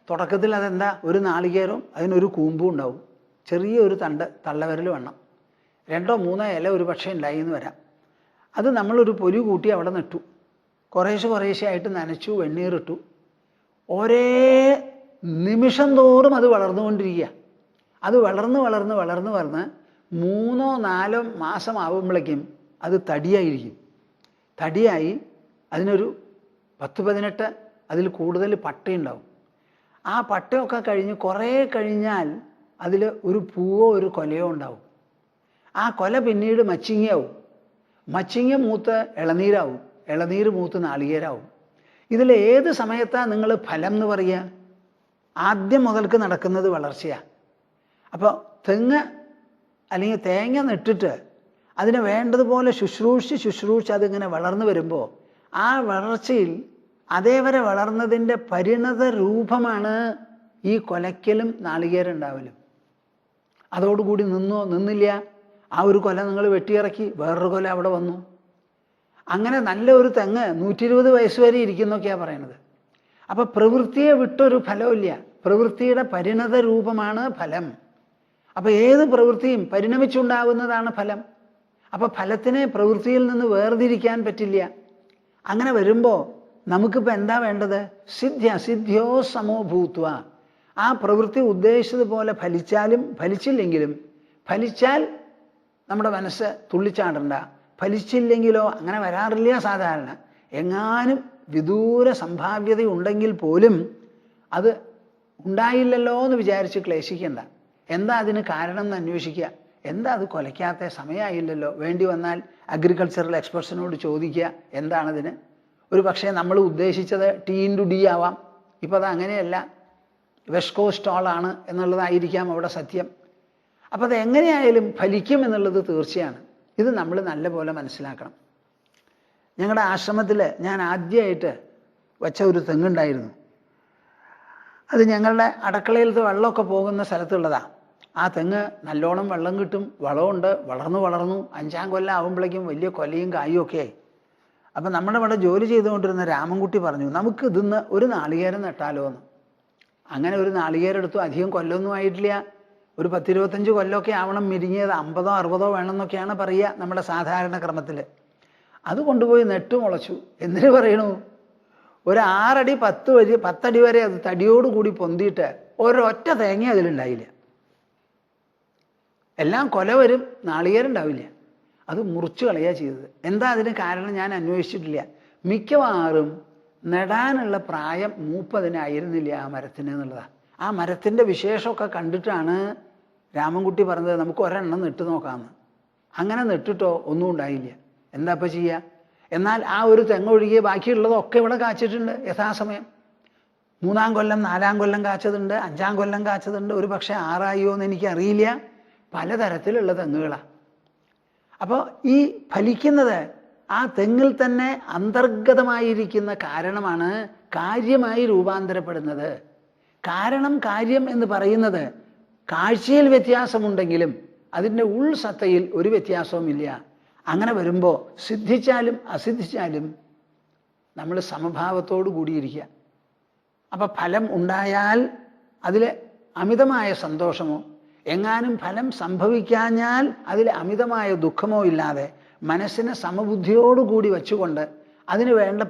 തുടക്കത്തിൽ അതെന്താ, ഒരു നാളികേരവും അതിനൊരു കൂമ്പും ഉണ്ടാവും, ചെറിയൊരു തള്ളവിരൽ വേണം, 2-3 ഇല ഒരു പക്ഷേ ഉണ്ടായി എന്ന് വരാം. അത് നമ്മളൊരു പൊലി കൂട്ടി അവിടെ നട്ടു, കുറേശ്ശെ ആയിട്ട് നനച്ചു, വെണ്ണീറിട്ടു. ഒരേ നിമിഷം തോറും അത് വളർന്നുകൊണ്ടിരിക്കുക. അത് വളർന്ന് 3-4 മാസം ആവുമ്പോഴേക്കും അത് തടിയായിരിക്കും. തടിയായി അതിനൊരു 10-18 അതിൽ കൂടുതൽ പട്ടയുണ്ടാവും. ആ പട്ടയൊക്കെ കഴിഞ്ഞ് കുറേ കഴിഞ്ഞാൽ അതിൽ ഒരു പൂവോ ഒരു കൊലയോ ഉണ്ടാവും. ആ കൊല പിന്നീട് മച്ചിങ്ങയാവും, മച്ചിങ്ങ മൂത്ത് ഇളനീരാവും, ഇളനീര് മൂത്ത് നാളികേരാവും. ഇതിൽ ഏത് സമയത്താണ് നിങ്ങൾ ഫലം എന്ന് പറയുക? ആദ്യം മുതൽക്ക് നടക്കുന്നത് വളർച്ചയാണ്. അപ്പോൾ തെങ്ങ് അല്ലെങ്കിൽ തേങ്ങ നട്ടിട്ട് അതിനെ വേണ്ടതുപോലെ ശുശ്രൂഷിച്ച് അതിങ്ങനെ വളർന്നു വരുമ്പോൾ ആ വളർച്ചയിൽ അതേവരെ വളർന്നതിൻ്റെ പരിണത രൂപമാണ് ഈ കൊലയ്ക്കലും നാളികേരം ഉണ്ടാവലും. അതോടുകൂടി നിന്നില്ല. ആ ഒരു കൊല നിങ്ങൾ വെട്ടിയിറക്കി, വേറൊരു കൊല അവിടെ വന്നു. അങ്ങനെ നല്ല ഒരു തെങ്ങ് 120 വയസ്സ് വരെ ഇരിക്കുന്നൊക്കെയാണ് പറയണത്. അപ്പം പ്രവൃത്തിയെ വിട്ടൊരു ഫലമില്ല, പ്രവൃത്തിയുടെ പരിണത രൂപമാണ് ഫലം. അപ്പം ഏത് പ്രവൃത്തിയും പരിണമിച്ചുണ്ടാകുന്നതാണ് ഫലം. അപ്പം ഫലത്തിനെ പ്രവൃത്തിയിൽ നിന്ന് വേർതിരിക്കാൻ പറ്റില്ല. അങ്ങനെ വരുമ്പോൾ നമുക്കിപ്പോൾ എന്താ വേണ്ടത്? സിദ്ധ്യോ സമോ ഭൂത്വ. ആ പ്രവൃത്തി ഉദ്ദേശിച്ചതുപോലെ ഫലിച്ചാലും ഫലിച്ചില്ലെങ്കിലും, ഫലിച്ചാൽ നമ്മുടെ മനസ്സ് തുള്ളിച്ചാടണ്ട, ഫലിച്ചില്ലെങ്കിലോ അങ്ങനെ വരാറില്ല സാധാരണ. എങ്ങാനും വിദൂര സംഭാവ്യത ഉണ്ടെങ്കിൽ പോലും അത് ഉണ്ടായില്ലല്ലോ എന്ന് വിചാരിച്ച് ക്ലേശിക്കണ്ട. എന്താ അതിന് കാരണം എന്ന് അന്വേഷിക്കുക. എന്താ അത് കൊലയ്ക്കാത്ത, സമയമായില്ലല്ലോ, വേണ്ടി വന്നാൽ അഗ്രികൾച്ചറൽ എക്സ്പെർട്സിനോട് ചോദിക്കുക എന്താണതിന്. ഒരു പക്ഷേ നമ്മൾ ഉദ്ദേശിച്ചത് T × D ആവാം, ഇപ്പം അത് അങ്ങനെയല്ല, വെസ്റ്റ് കോസ്റ്റ് ആണ് എന്നുള്ളതായിരിക്കാം അവിടെ സത്യം. അപ്പം അത് എങ്ങനെയായാലും ഫലിക്കും എന്നുള്ളത് തീർച്ചയാണ്. ഇത് നമ്മൾ നല്ലപോലെ മനസ്സിലാക്കണം. ഞങ്ങളുടെ ആശ്രമത്തിൽ ഞാൻ ആദ്യമായിട്ട് വച്ച ഒരു തെങ്ങുണ്ടായിരുന്നു. അത് ഞങ്ങളുടെ അടുക്കളയിലത്തെ വെള്ളമൊക്കെ പോകുന്ന സ്ഥലത്തുള്ളതാണ്. ആ തെങ്ങ് നല്ലോണം വെള്ളം കിട്ടും, വളമുണ്ട്, വളർന്നു 5-ാം കൊല്ലം ആകുമ്പോഴേക്കും വലിയ കൊലയും കായും ഒക്കെ ആയി. അപ്പം നമ്മുടെ ഇവിടെ ജോലി ചെയ്തുകൊണ്ടിരുന്ന രാമൻകുട്ടി പറഞ്ഞു, നമുക്ക് ഇതിന്ന് ഒരു നാളികേരം നട്ടാലോ എന്ന്. അങ്ങനെ ഒരു നാളികേരം എടുത്തു. അധികം കൊല്ലമൊന്നും ആയിട്ടില്ല, ഒരു 10-25 കൊല്ലമൊക്കെ ആവണം മിരിങ്ങിയത്. 50-60 വേണമെന്നൊക്കെയാണ് പറയുക നമ്മുടെ സാധാരണ ക്രമത്തിൽ. അത് കൊണ്ടുപോയി നെട്ട് മുളച്ചു. എന്തിനു പറയണു, ഒരു 6 അടി 10 അടി വരെ അത് തടിയോടുകൂടി പൊന്തിയിട്ട് ഒരൊറ്റ തേങ്ങ അതിലുണ്ടായില്ല. എല്ലാം കൊല വരും, നാളികേരം ഉണ്ടാവില്ല. അത് മുറിച്ചു കളയുക ചെയ്തത്. എന്താ അതിന് കാരണം ഞാൻ അന്വേഷിച്ചിട്ടില്ല. മിക്കവാറും നടാനുള്ള പ്രായം മൂപ്പതിനായിരുന്നില്ല ആ മരത്തിന് എന്നുള്ളതാണ്. ആ മരത്തിൻ്റെ വിശേഷമൊക്കെ കണ്ടിട്ടാണ് രാമൻകുട്ടി പറഞ്ഞത് നമുക്ക് ഒരെണ്ണം നെട്ട് നോക്കാമെന്ന്. അങ്ങനെ നെട്ടിട്ടോ ഒന്നും ഉണ്ടായില്ല. എന്താ ഇപ്പം ചെയ്യുക? എന്നാൽ ആ ഒരു തെങ്ങൊഴികെ ബാക്കിയുള്ളതൊക്കെ ഇവിടെ കാച്ചിട്ടുണ്ട് യഥാസമയം. 3-ാം കൊല്ലം 4-ാം കൊല്ലം കാച്ചതുണ്ട്, 5-ാം കൊല്ലം കാച്ചതുണ്ട്, ഒരു പക്ഷേ 6 എന്ന് എനിക്കറിയില്ല. പലതരത്തിലുള്ള തെങ്ങുകളാണ്. അപ്പോൾ ഈ ഫലിക്കുന്നത് ആ തെങ്ങിൽ തന്നെ അന്തർഗതമായിരിക്കുന്ന കാരണമാണ് കാര്യമായി രൂപാന്തരപ്പെടുന്നത്. കാരണം കാര്യം എന്ന് പറയുന്നത് കാഴ്ചയിൽ വ്യത്യാസമുണ്ടെങ്കിലും അതിൻ്റെ ഉൾസത്തയിൽ ഒരു വ്യത്യാസവുമില്ല. അങ്ങനെ വരുമ്പോൾ സിദ്ധിച്ചാലും അസിദ്ധിച്ചാലും നമ്മൾ സമഭാവത്തോടു കൂടിയിരിക്കുക. അപ്പം ഫലം ഉണ്ടായാൽ അതിൽ അമിതമായ സന്തോഷമോ, എങ്ങാനും ഫലം സംഭവിക്കാഞ്ഞാൽ അതിൽ അമിതമായ ദുഃഖമോ ഇല്ലാതെ മനസ്സിനെ സമബുദ്ധിയോടുകൂടി വച്ചുകൊണ്ട് അതിന് വേണ്ട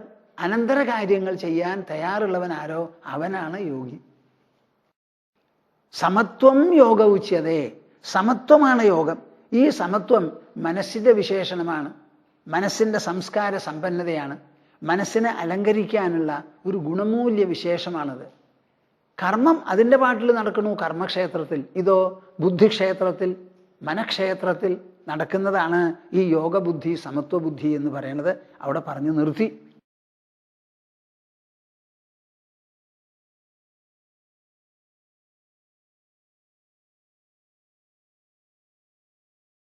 അനന്തര കാര്യങ്ങൾ ചെയ്യാൻ തയ്യാറുള്ളവൻ ആരോ അവനാണ് യോഗി. സമത്വം യോഗ ഉച്യതേ. സമത്വമാണ് യോഗം. ഈ സമത്വം മനസ്സിൻ്റെ വിശേഷണമാണ്, മനസ്സിൻ്റെ സംസ്കാര സമ്പന്നതയാണ്, മനസ്സിനെ അലങ്കരിക്കാനുള്ള ഒരു ഗുണമൂല്യ വിശേഷമാണത്. കർമ്മം അതിൻ്റെ പാട്ടിൽ നടക്കണു കർമ്മക്ഷേത്രത്തിൽ, ഇതോ ബുദ്ധിക്ഷേത്രത്തിൽ മനഃക്ഷേത്രത്തിൽ നടക്കുന്നതാണ് ഈ യോഗബുദ്ധി സമത്വബുദ്ധി എന്ന് പറയുന്നത്. അവിടെ പറഞ്ഞു നിർത്തി.